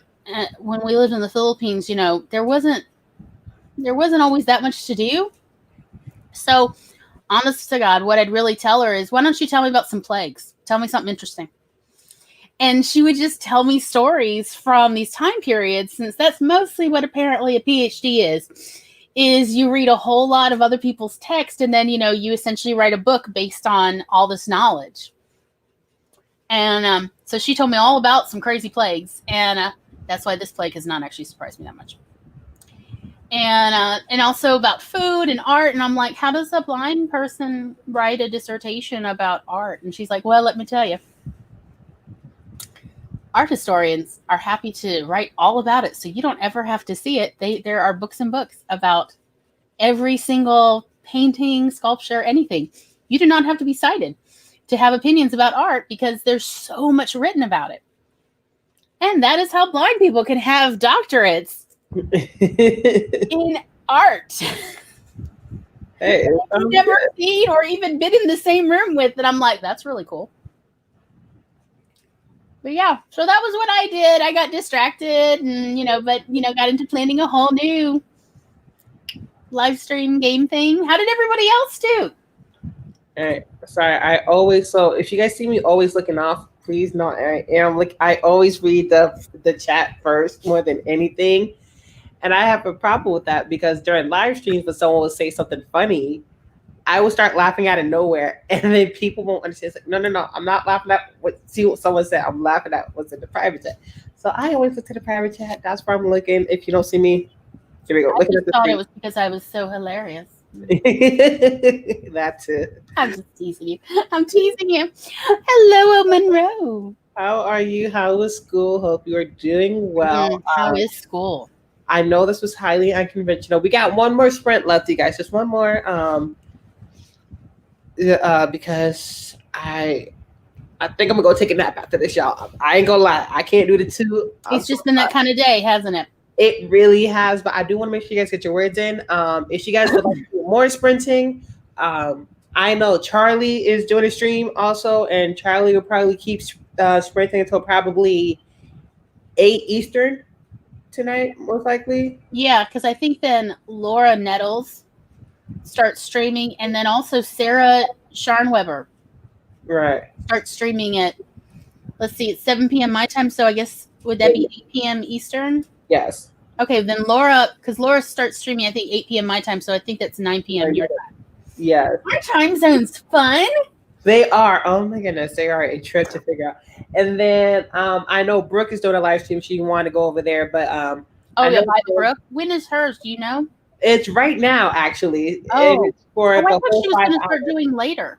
we lived in the Philippines, there wasn't always that much to do. So honest to God, what I'd really tell her is, why don't you tell me about some plagues? Tell me something interesting. And she would just tell me stories from these time periods, since that's mostly what apparently a PhD is you read a whole lot of other people's text and then, you essentially write a book based on all this knowledge. And so she told me all about some crazy plagues, and that's why this plague has not actually surprised me that much. And also about food and art, and I'm like, how does a blind person write a dissertation about art? And she's like, well, let me tell you. Art historians are happy to write all about it, so you don't ever have to see it. There are books and books about every single painting, sculpture, anything. You do not have to be cited to have opinions about art because there's so much written about it. And that is how blind people can have doctorates in art. Hey, I've never seen or even been in the same room with, and I'm like, that's really cool. But yeah, so that was what I did. I got distracted and, got into planning a whole new live stream game thing. How did everybody else do? Hey, sorry, so if you guys see me always looking off, please know I always read the chat first more than anything. And I have a problem with that because during live streams when someone will say something funny, I will start laughing out of nowhere, and then people won't understand. It's like, no, I'm not laughing at see what someone said. I'm laughing at what's in the private chat. So I always look to the private chat. That's where I'm looking. If you don't see me, here we go. I Looking just at the thought screen. it was because I was so hilarious. That's it. I'm just teasing you. I'm teasing you. Hello, Monroe. How are you? How was school? Hope you are doing well. How is school? I know this was highly unconventional. We got one more sprint left, you guys. Just one more. Because I think I'm gonna go take a nap after this, y'all. I ain't gonna lie. I can't do the two. It's just been that kind of day, hasn't it? It really has, but I do want to make sure you guys get your words in. If you guys would like to do more sprinting, I know Charlie is doing a stream also, and Charlie will probably keep sprinting until probably 8 Eastern tonight, most likely. Yeah, because I think then Laura Nettles starts streaming, and then also Sarah Scharnweber Right. starts streaming at, let's see, it's 7 p.m. my time, so I guess, would that be 8 p.m. Eastern? Yes. Okay, then Laura, because Laura starts streaming, I think 8 p.m. my time, so I think that's 9 p.m. your time. Yeah. Our time zone's fun. They are. Oh my goodness, they are a trip to figure out. And then I know Brooke is doing a live stream. She wanted to go over there, but Oh, I yeah, know by Brooke. When is hers? Do you know? it's right now actually. Oh. It's for I the thought whole she was 5 going to start hours. doing later.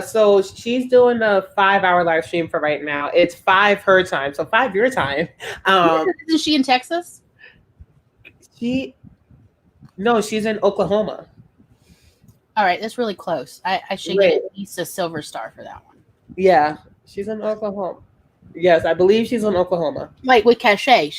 So she's doing a 5-hour live stream for right now. It's 5 her time, so 5 your time. Isn't she in Texas? She's in Oklahoma. All right, that's really close. I should Right. get at least a silver star for that one. Yeah, she's in Oklahoma. Yes, I believe she's in Oklahoma. Like with Cachet.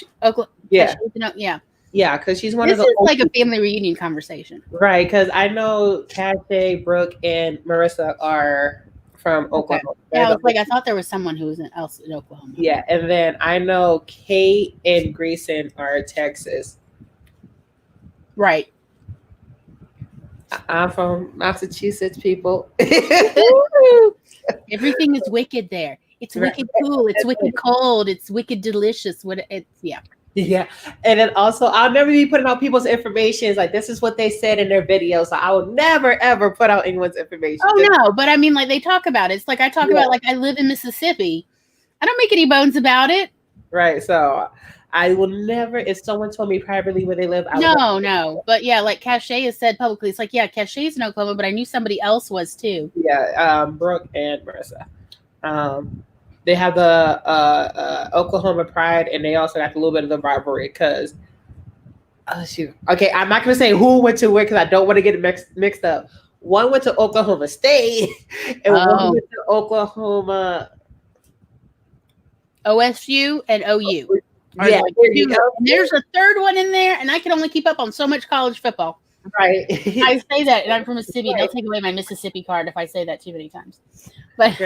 Yeah, Yeah. yeah, because she's one This of the is like a family reunion conversation. right. Because I know Cache, Brooke, and Marissa are from Oklahoma. Yeah, I was like, I thought there was someone who was else in Oklahoma. Yeah, and then I know Kate and Grayson are Texas. Right. I'm from Massachusetts, people. Everything is wicked there. It's Right. wicked cool. It's wicked cold. It's wicked delicious. Yeah. Yeah, and then also I'll never be putting out people's information. It's like this is what they said in their videos. So I will never ever put out anyone's information. Oh no, but I mean, like they talk about it. It's like I talk about like I live in Mississippi. I don't make any bones about it. Right. So I will never. If someone told me privately where they live, I would No. But yeah, like Cachet has said publicly, it's like yeah, Cachet's in Oklahoma, but I knew somebody else was too. Yeah, Brooke and Marissa. They have the Oklahoma pride, and they also got a little bit of the rivalry because. Oh shoot. Okay, I'm not gonna say who went to where because I don't want to get it mixed up. One went to Oklahoma State, and one went to Oklahoma. OSU and OU. Yeah, And there's a third one in there, and I can only keep up on so much college football. Right. I say that, and I'm from Mississippi. They'll take away my Mississippi card if I say that too many times. But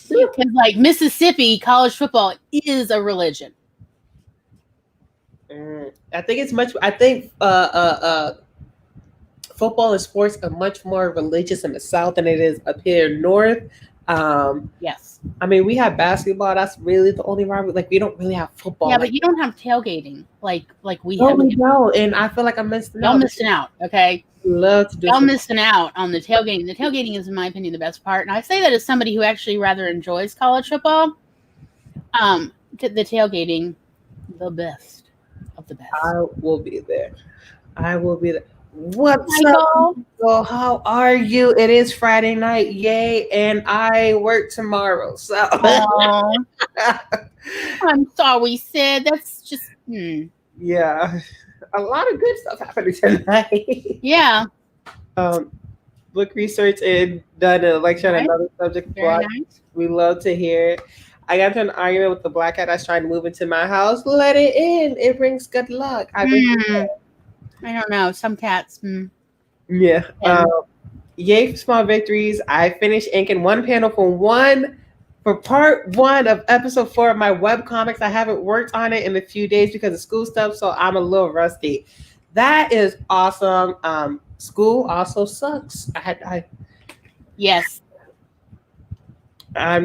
because like Mississippi college football is a religion. I think it's much. I think football and sports are much more religious in the South than it is up here north. Yes. I mean, we have basketball. That's really the only rivalry. Like, we don't really have football. Yeah, but you don't have tailgating like we no, have. we don't. And I feel like I'm missing out. Y'all missing out, okay? Love to do. Y'all missing out on the tailgating. The tailgating is, in my opinion, the best part. And I say that as somebody who actually rather enjoys college football. The tailgating, the best of the best. I will be there. I will be there. What's Michael? up? Well, how are you? It is Friday night, yay! And I work tomorrow, so I'm sorry, Sid. That's just yeah, a lot of good stuff happening tonight. yeah. Book research and done an lecture on another subject. Very nice. We love to hear it. I got into an argument with the black cat that's trying to move into my house. Let it in. It brings good luck. I don't know. Some cats. Yeah. Yay for small victories. I finished inking one panel for part 1 of episode 4 of my webcomics. I haven't worked on it in a few days because of school stuff, so I'm a little rusty. That is awesome. School also sucks. Yes. I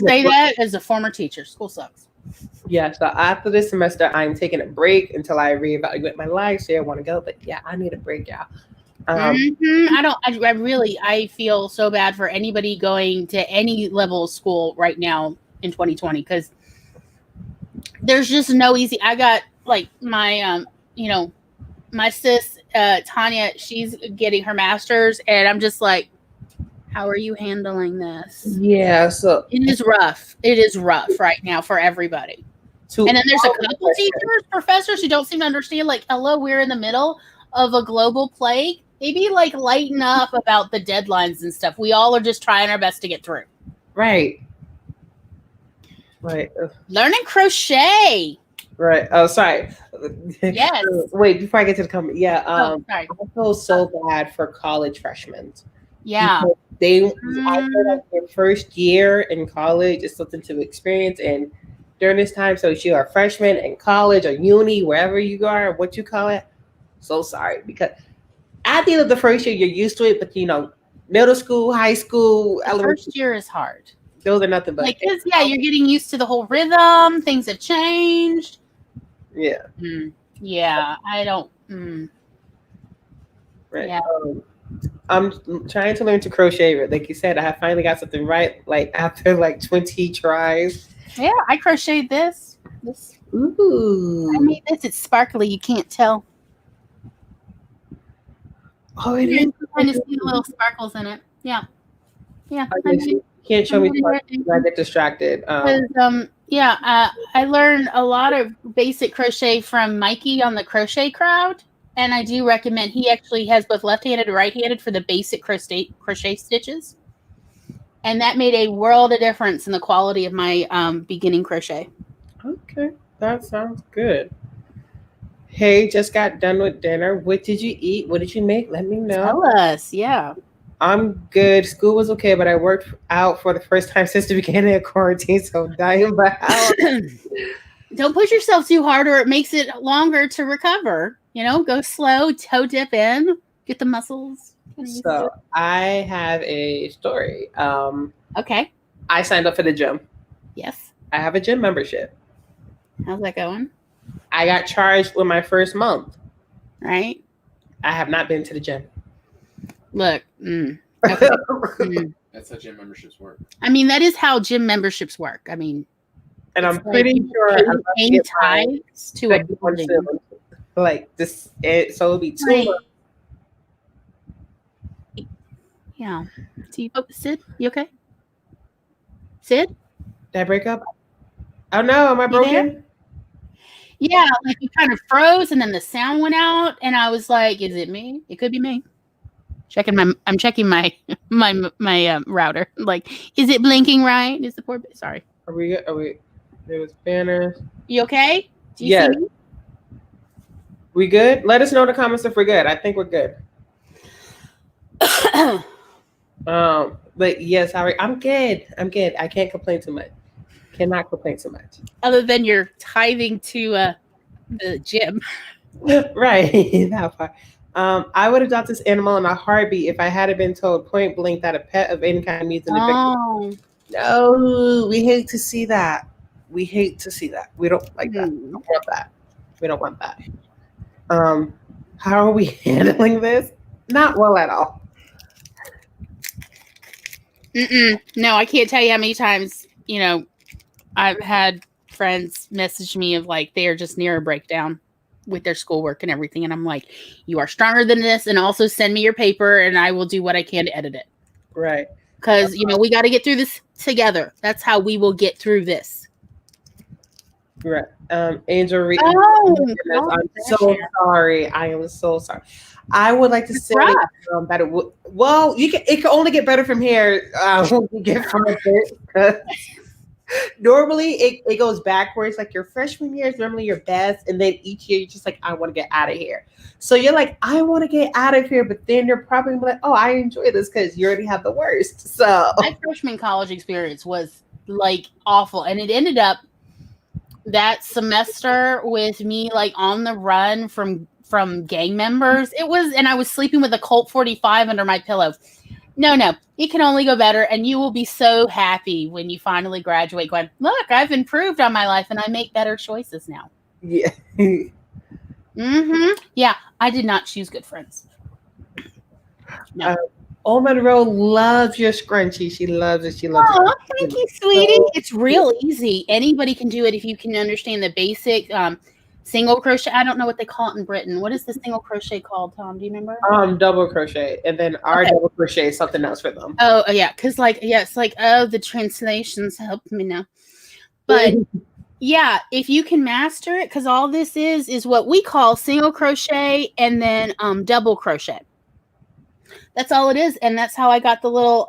say that as a former teacher. School sucks. Yeah, so after this semester, I'm taking a break until I reevaluate my life. So I want to go, but yeah, I need a break, y'all. I feel so bad for anybody going to any level of school right now in 2020 because there's just no easy. I got like my my sis Tanya, she's getting her master's, and I'm just like, how are you handling this? Yeah, so It is rough. It is rough right now for everybody. And then there's a couple teachers, professors who don't seem to understand, like, hello, we're in the middle of a global plague. Maybe like lighten up about the deadlines and stuff. We all are just trying our best to get through. Right. Learning crochet. Right. Oh, sorry. Yes. Wait, before I get to the comment, yeah. Sorry. I feel so bad for college freshmen. Yeah. I feel like their first year in college is something to experience, and during this time, so if you are a freshman in college or uni, wherever you are, what you call it. So sorry, because at the end of the first year, you're used to it, but middle school, high school, First year is hard. Those are nothing but because you're getting used to the whole rhythm. Things have changed. Yeah. Yeah, I don't. Right. Yeah. I'm trying to learn to crochet. Like you said, I finally got something right. Like after 20 tries. Yeah, I crocheted this. Ooh. I made this. It's sparkly. You can't tell. Oh, it is. You kind of see the little sparkles in it. Yeah. Yeah. You can't show me I get distracted. I learned a lot of basic crochet from Mikey on the Crochet Crowd, and I do recommend. He actually has both left-handed and right-handed for the basic crochet stitches, and that made a world of difference in the quality of my beginning crochet. Okay, that sounds good. Hey, just got done with dinner. What did you eat? What did you make? Let me know. Tell us, yeah. I'm good. School was okay, but I worked out for the first time since the beginning of quarantine, so I'm dying by hour. Don't push yourself too hard or it makes it longer to recover. Go slow, toe dip in, get the muscles. So I have a story. Okay. I signed up for the gym. Yes. I have a gym membership. How's that going? I got charged with my first month. Right. I have not been to the gym. Look. That's how gym memberships work. I mean, that is how gym memberships work. I mean, and I'm pretty sure I'm paying ties to a building. Like this, so it'll be 2 months. Yeah. Sid, you okay? Sid? Did I break up? Oh no, am I broken? Yeah, like you kind of froze and then the sound went out and I was like, is it me? It could be me. I'm checking my router. Like, is it blinking right? Is the port sorry. Are we good? There was banners. You okay? Do you see me? We good? Let us know in the comments if we're good. I think we're good. But yes, I'm good. I can't complain too much. Cannot complain too much. Other than you're tithing to the gym. Right. That part. I would adopt this animal in a heartbeat if I hadn't been told point blank that a pet of any kind means an addiction. No, we hate to see that. We don't like that. We don't want that. We don't want that. How are we handling this? Not well at all. No, I can't tell you how many times, I've had friends message me of like they are just near a breakdown with their schoolwork and everything. And I'm like, you are stronger than this. And also send me your paper and I will do what I can to edit it. Right. Because, we got to get through this together. That's how we will get through this. Right. Angel Reed. I'm so sorry. I am so sorry. I would like to say that it would. Well, it can only get better from here. When you get from it. Normally, it goes backwards. Like your freshman year is normally your best, and then each year you're just like, I want to get out of here. So you're like, I want to get out of here, but then you're probably like, oh, I enjoy this because you already have the worst. So my freshman college experience was like awful, and it ended up that semester with me like on the run from gang members. It was, and I was sleeping with a Colt 45 under my pillow. No, it can only go better, and you will be so happy when you finally graduate going, look, I've improved on my life and I make better choices now. Yeah. Yeah, I did not choose good friends. No. Monroe loves your scrunchie. She loves it. She loves Oh, it. thank you, sweetie. It's real easy. Anybody can do it if you can understand the basic single crochet. I don't know what they call it in Britain. What is the single crochet called, Tom? Do you remember? Double crochet, and then our double crochet is something else for them. Oh, yeah, because it's like, oh, the translations help me now. But yeah, if you can master it, because all this is what we call single crochet and then double crochet. That's all it is, and that's how I got the little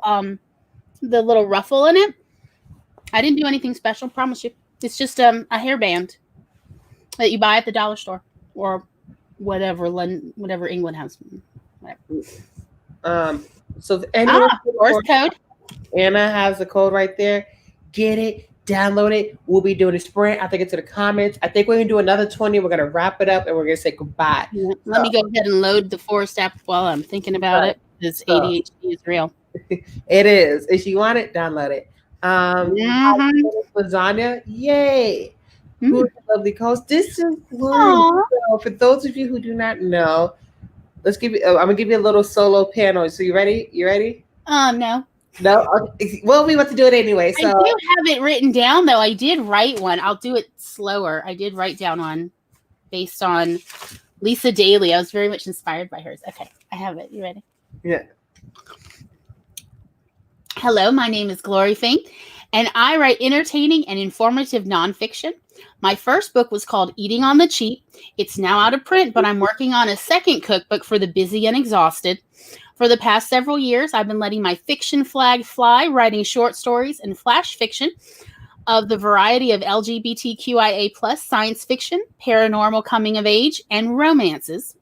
ruffle in it. I didn't do anything special, promise you. It's just a hairband that you buy at the dollar store or whatever England has. Whatever. So if anyone course code. Anna has the code right there. Get it, download it. We'll be doing a sprint. I think it's in the comments. I think we're gonna do another 20. We're gonna wrap it up and we're gonna say goodbye. Yeah. Let me go ahead and load the Forest app while I'm thinking about it. Because ADHD is real. It is. If you want it, download it. Lasagna, yay! Who's the lovely host? This is Glory. For those of you who do not know, let's give you. I'm gonna give you a little solo panel. So you ready? You ready? No. No. Okay. Well, we want to do it anyway. So I do have it written down, though. I did write one. I'll do it slower. I did write down one based on Lisa Daly. I was very much inspired by hers. Okay, I have it. You ready? Yeah. Hello, my name is Glory Fink, and I write entertaining and informative nonfiction. My first book was called Eating on the Cheap. It's now out of print, but I'm working on a second cookbook for the busy and exhausted. For the past several years, I've been letting my fiction flag fly, writing short stories and flash fiction of the variety of LGBTQIA+ science fiction, paranormal coming of age, and romances.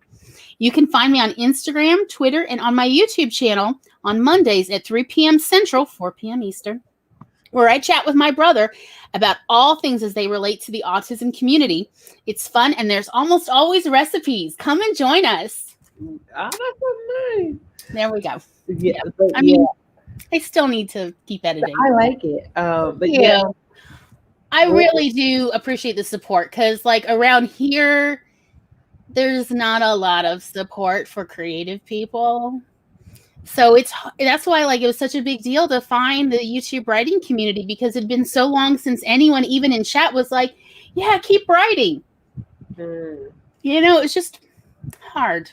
You can find me on Instagram, Twitter, and on my YouTube channel on Mondays at 3 p.m. Central, 4 p.m. Eastern, where I chat with my brother about all things as they relate to the autism community. It's fun, and there's almost always recipes. Come and join us. Oh, that's so nice. There we go. Yeah, I mean, I still need to keep editing. I like it. But I really do appreciate the support because, like, around here, there's not a lot of support for creative people. So that's why, like, it was such a big deal to find the YouTube writing community because it'd been so long since anyone, even in chat, was like, yeah, keep writing. It's just hard.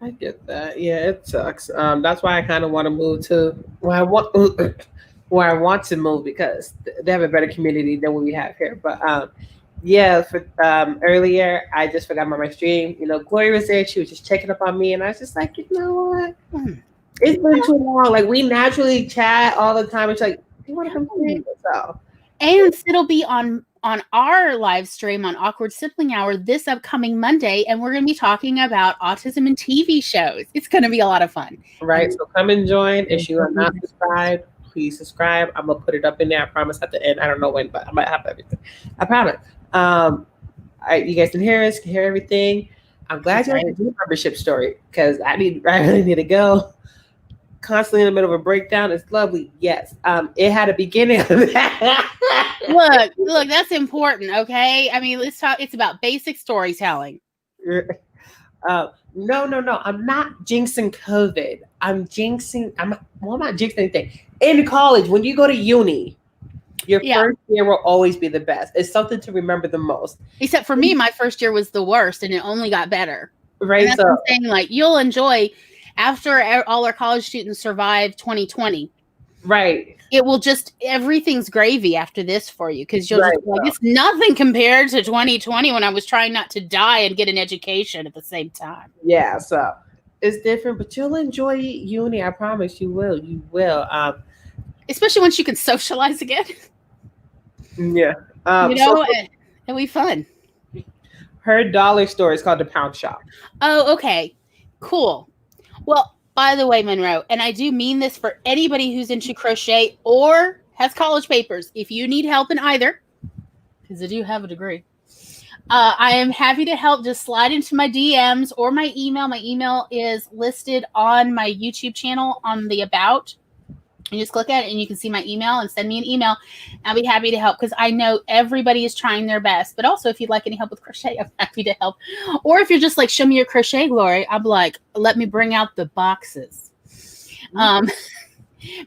I get that. Yeah, it sucks. That's why I kind of want to move to where I want to move because they have a better community than what we have here. But for earlier, I just forgot about my stream. Gloria was there. She was just checking up on me, and I was just like, you know what? It's been too long. Like, we naturally chat all the time. It's like, you want to come stream? So, and it'll be on our live stream on Awkward Sibling Hour this upcoming Monday, and we're going to be talking about autism and TV shows. It's going to be a lot of fun. Right. So come and join. If you are not subscribed, please subscribe. I'm going to put it up in there. I promise at the end. I don't know when, but I might have everything. I promise. You guys can hear us, can hear everything. I'm glad you like the membership story because I really need to go. Constantly in the middle of a breakdown. It's lovely. Yes. It had a beginning of that. Look, that's important. Okay. I mean, let's talk. It's about basic storytelling. No. I'm not jinxing COVID. I'm not jinxing anything. In college, when you go to uni, your first year will always be the best. It's something to remember the most. Except for me, my first year was the worst, and it only got better. Right. And that's what I'm saying. Like, you'll enjoy after all our college students survive 2020. Right. It will everything's gravy after this for you because you'll just be like, it's nothing compared to 2020 when I was trying not to die and get an education at the same time. Yeah, so it's different, but you'll enjoy uni. I promise you will. You will. Especially once you can socialize again. Yeah. It'll be fun. Her dollar store is called the Pound Shop. Oh, okay. Cool. Well, by the way, Monroe, and I do mean this for anybody who's into crochet or has college papers, if you need help in either, because I do have a degree, I am happy to help. Just slide into my DMs or my email. My email is listed on my YouTube channel on the About You just click at it and you can see my email and send me an email. I'll be happy to help because I know everybody is trying their best. But also, if you'd like any help with crochet, I'm happy to help. Or if you're just like, show me your crochet, Glory, I'm like, let me bring out the boxes.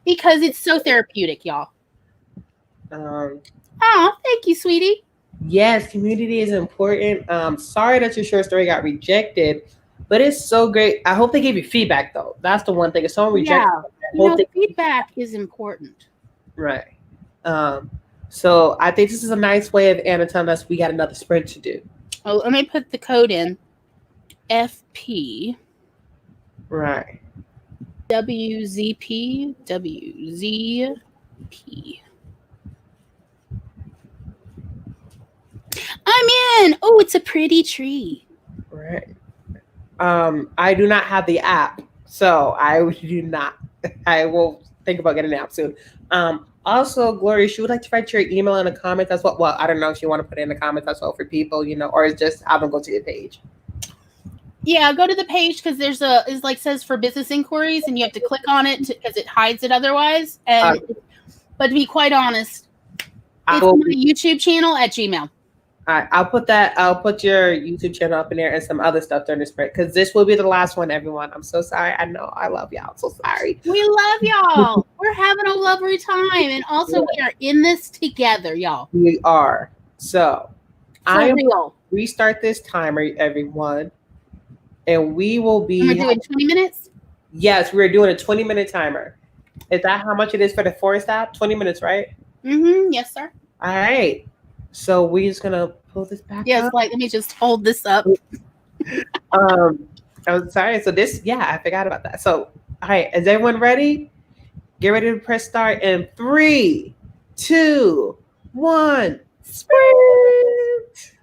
Because it's so therapeutic, y'all. Um, Oh, thank you, sweetie. yes, community is important. Sorry that your short story got rejected, but it's so great. I hope they gave you feedback though. That's the one thing. If someone rejects, Yeah, you know, feedback is important. Right. So I think this is a nice way of Anna telling us we got another sprint to do. Oh, let me put the code in. FP. Right. WZP. WZP. I'm in. Oh, it's a pretty tree. Right. I do not have the app, so I do not. I will think about getting an app soon. Also, Gloria, she would like to write your email in the comments as well. Well, I don't know if you want to put it in the comments as well for people, or it's just have them go to your page. Yeah, go to the page because there's it's like says for business inquiries, and you have to click on it because it hides it otherwise. And but to be quite honest, it's my YouTube channel at Gmail. All right, I'll put your YouTube channel up in there and some other stuff during the sprint because this will be the last one, everyone. I'm so sorry. I know I love y'all. I'm so sorry. We love y'all. We're having a lovely time, and also we are in this together, y'all. We are. So I will restart this timer, everyone, and we will be. We're doing 20 minutes. Yes, we're doing a 20-minute timer. Is that how much it is for the Forest app? 20 minutes, right? Mm-hmm. Yes, sir. All right. So we're just gonna pull this back. Yes, up. like let me just hold this up. I'm sorry. So I forgot about that. So, all right, is everyone ready? Get ready to press start in 3, 2, 1. Sprint.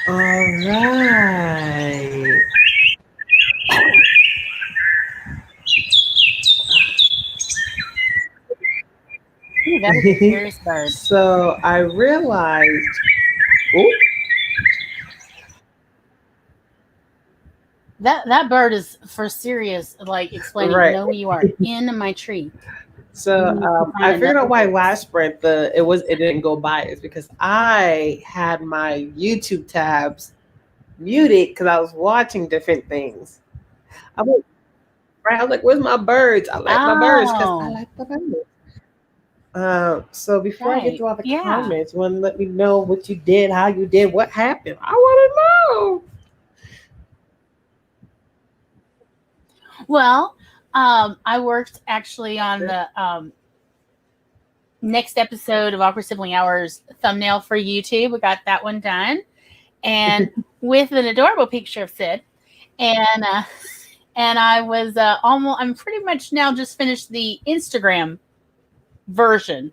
All right. Ooh, that is a serious bird. So I realized. Oh, That bird is for serious, like explaining, right. no, you are in my tree. So You need to I find figured out another why place. last sprint it didn't go by is because I had my YouTube tabs muted because I was watching different things. I was right. I was like, "Where's my birds? I like my birds because I Oh, like the birds." So before I get right. through all the Yeah. comments, you want to let me know what you did, how you did, what happened? I want Well, I worked actually on the next episode of Awkward Sibling Hours thumbnail for YouTube. We got that one done, and with an adorable picture of Sid, and I was almost. I'm pretty much now just finished the Instagram version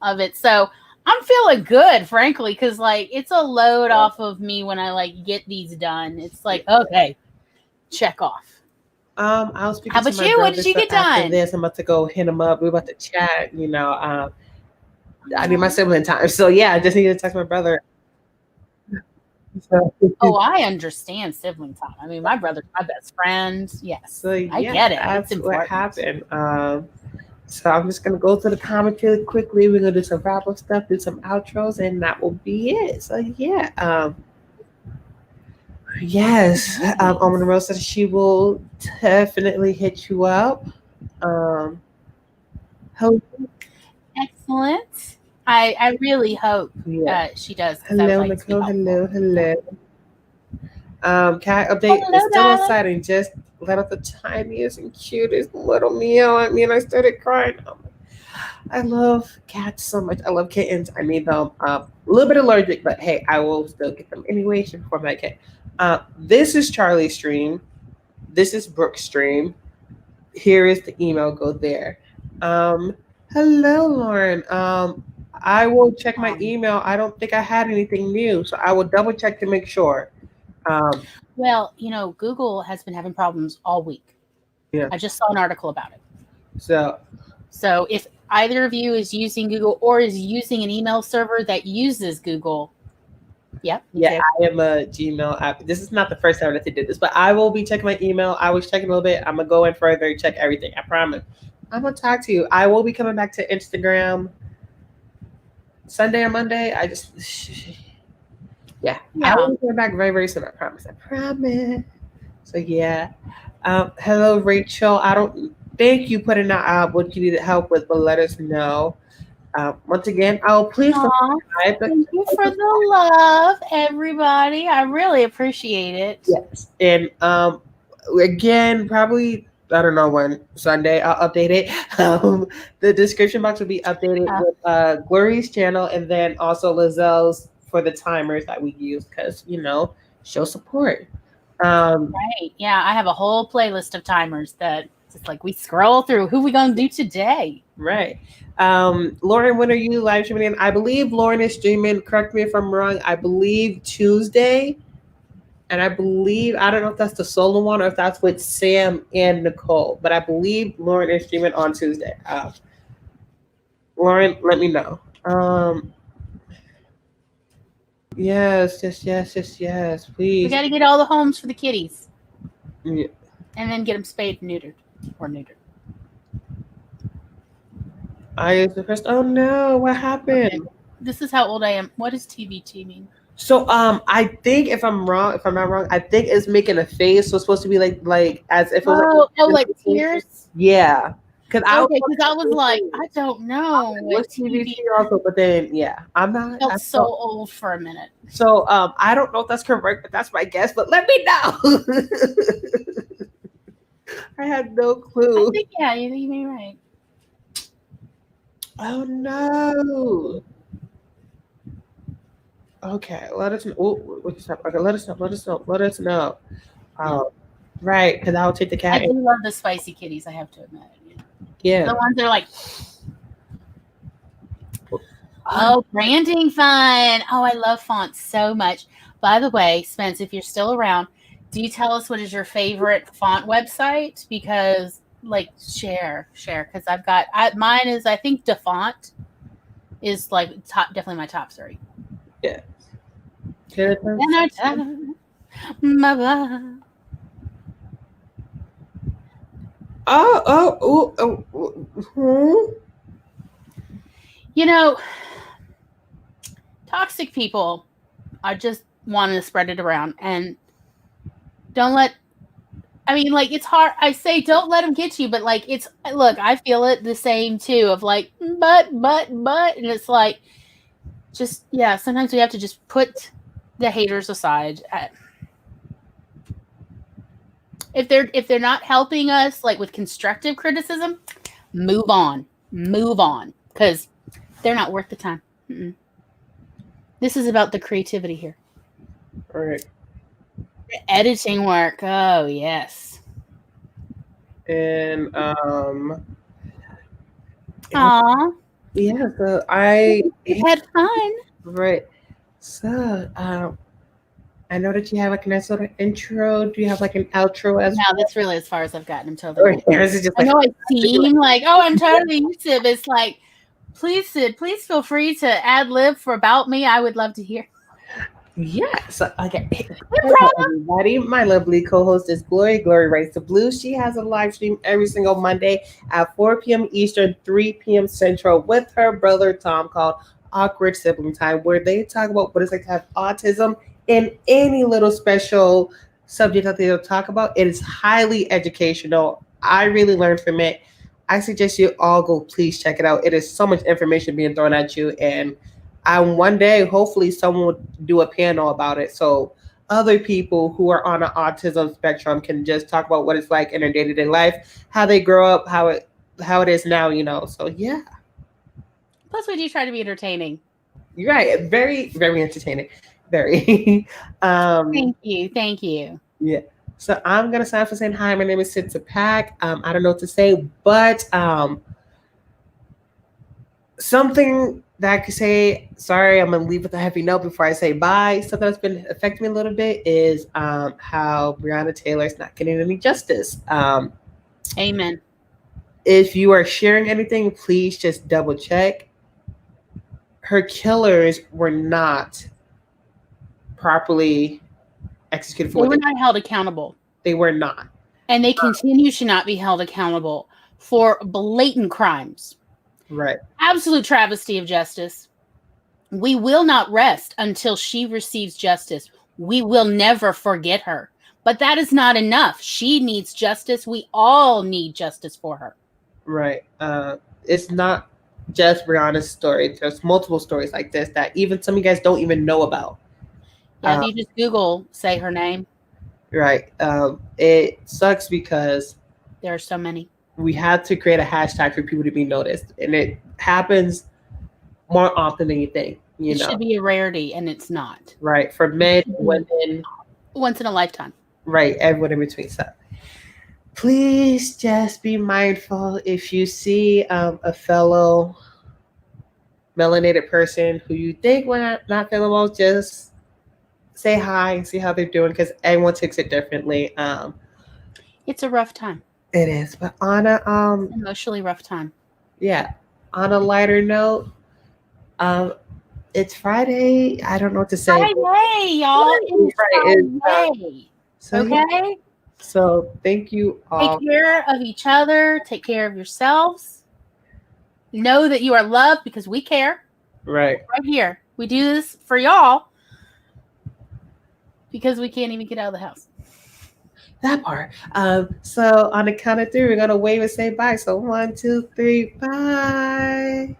of it, so I'm feeling good, frankly, because like it's a load to know. off of me when I like get these done. It's like okay, check off. I was How speaking to about my you? What brother, did you so get after done? this, I'm about to go hit him up. We're about to chat. I need my Aw. sibling time. So yeah, I just need to text my brother. So, Oh, I understand sibling time. I mean, my brother's my best friend. Yes, so I yeah, get it. It's that's what important. happened. So I'm just gonna go through the comments really quickly. We're gonna do some wrap up stuff, do some outros, and that will be it. So yeah, yes, Nice. Omen Rose says she will definitely hit you up. Um, hello, Excellent. I really hope yeah, she does because I would hello, like to be Nicole. helpful. Hello, hello. Cat update is Hello, still darling. exciting. Just let out the tiniest and cutest little meow at me, and I started crying. I love cats so much. I love kittens. I made them a little bit allergic, but hey, I will still get them anyway. Shape, or form that cat. This is Charlie's stream. This is Brooke's stream. Here is the email. Go there. Um, hello, Lauren. I will check my Um, email. I don't think I had anything new, so I will double check to make sure. Um, well, Google has been having problems all week. yeah. I just saw an article about it. So So if either of you is using Google or is using an email server that uses Google, yep, me yeah, too. I am a Gmail app. This is not the first time that they did this, but I will be checking my email. I was checking a little bit. I'm gonna go in further, check everything. I promise. I'm gonna talk to you. I will be coming back to Instagram Sunday or Monday. yeah, I will Yeah. be coming back very, very soon. I promise. I promise. So yeah. Hello, Rachel. I don't think you putting out what you needed help with, but let us know. Once again, I'll please Aw, subscribe. thank you for the love, everybody. I really appreciate it. Yes. And again, probably I don't know when Sunday I'll update it. The description box will be updated Uh, with Glory's channel and then also Lizelle's for the timers that we use because show support. Um, right. Yeah, I have a whole playlist of timers that just like we scroll through. Who we gonna do today? right. Lauren, when are you live streaming? In? I believe Lauren is streaming. Correct me if I'm wrong. I believe Tuesday. And I believe I don't know if that's the solo one or if that's with Sam and Nicole, but I believe Lauren is streaming on Tuesday. Lauren, let me know. Yes, yes, yes, yes, yes. We Please. got to get all the homes for the kitties, Yeah. and then get them spayed, and neutered, or neutered. I is the first. Oh no, what Okay. happened? This is how old I am. What does TBT mean? So I think if I'm wrong, if I'm not wrong, I think it's making a face. So it's supposed to be like as if it was Like like tears. yeah. Because I was Okay, because I was like, I don't know what what's TBT. TVC also, but then yeah, I'm not. Felt I so felt old for a minute. so I don't know if that's correct, but that's my guess. But let me know. I had no I clue. think yeah, you may be right. Oh no. Okay, let us know. What's up? Okay, let us know. Let us know. Let us know. Yeah. Right, because I'll take the I cat. do love the spicy kitties. I have to admit. Yeah. The ones that are like, oh, branding fun. Oh, I love fonts so much. By the way, Spence, if you're still around, do you tell us what is your favorite font website? Because, like, share, because mine is, I think DeFont is like definitely my top 3. Yeah. You know, toxic people are just wanting to spread it around, and don't let. I mean, like, it's hard. I say don't let them get you, but like, look, I feel it the same too. Of like, but, and it's like, just sometimes we have to just put the haters aside. If they're not helping us, like, with constructive criticism, move on, because they're not worth the time. Mm-mm. This is about the creativity here. All right. Editing work. Oh yes. And Aw. yeah, so I had fun. Right. So I know that you have like a nice little intro. Do you have like an outro as well? No, that's really as far as I've gotten. I'm totally. Or is it just I like, know I seem like, oh, I'm totally used to it, but it's like, please, Sid, please feel free to ad lib for about me. I would love to hear. Yes. Okay. Hello, everybody. My lovely co-host is Glory. Glory Writes the Blues. She has a live stream every single Monday at 4 p.m. Eastern, 3 p.m. Central with her brother Tom called Awkward Sibling Time, where they talk about what it's like to have autism and any little special subject that they'll talk about. It is highly educational. I really learned from it. I suggest you all go please check it out. It is so much information being thrown at you, and one day, hopefully, someone will do a panel about it, so other people who are on an autism spectrum can just talk about what it's like in their day-to-day life, how they grow up, how it is now, So yeah. Plus, we do try to be entertaining. You're right. Very, very entertaining. Very. Thank you. Yeah. So I'm gonna sign off for saying hi. My name is Sid Pack. I don't know what to say, but something that I could say, sorry, I'm going to leave with a heavy note before I say bye. Something that's been affecting me a little bit is how Breonna Taylor is not getting any justice. Amen. If you are sharing anything, please just double check. Her killers were not properly executed for They were not held accountable. They were not. And they continue to not be held accountable for blatant crimes. Right. Absolute travesty of justice. We will not rest until she receives justice. We will never forget her. But that is not enough. She needs justice. We all need justice for her. Right. It's not just Breonna's story. There's multiple stories like this that even some of you guys don't even know about. Yeah, if you just Google, say her name. Right. It sucks because there are so many. We had to create a hashtag for people to be noticed, and it happens more often than you think. It should be a rarity, and it's not. Right. For men, women. Once in a lifetime. Right. Everyone in between. So please just be mindful if you see a fellow melanated person who you think will not feeling well, just say hi and see how they're doing, because everyone takes it differently. It's a rough time. It is, but on a emotionally rough time. Yeah. On a lighter note, it's Friday. I don't know what to say. Friday, y'all. It's Friday. So, okay. Yeah. So thank you all. Take care of each other. Take care of yourselves. Know that you are loved because we care. Right. Right here. We do this for y'all because we can't even get out of the house. That part. So on the count of 3, we're going to wave and say bye. So 1, 2, 3, bye.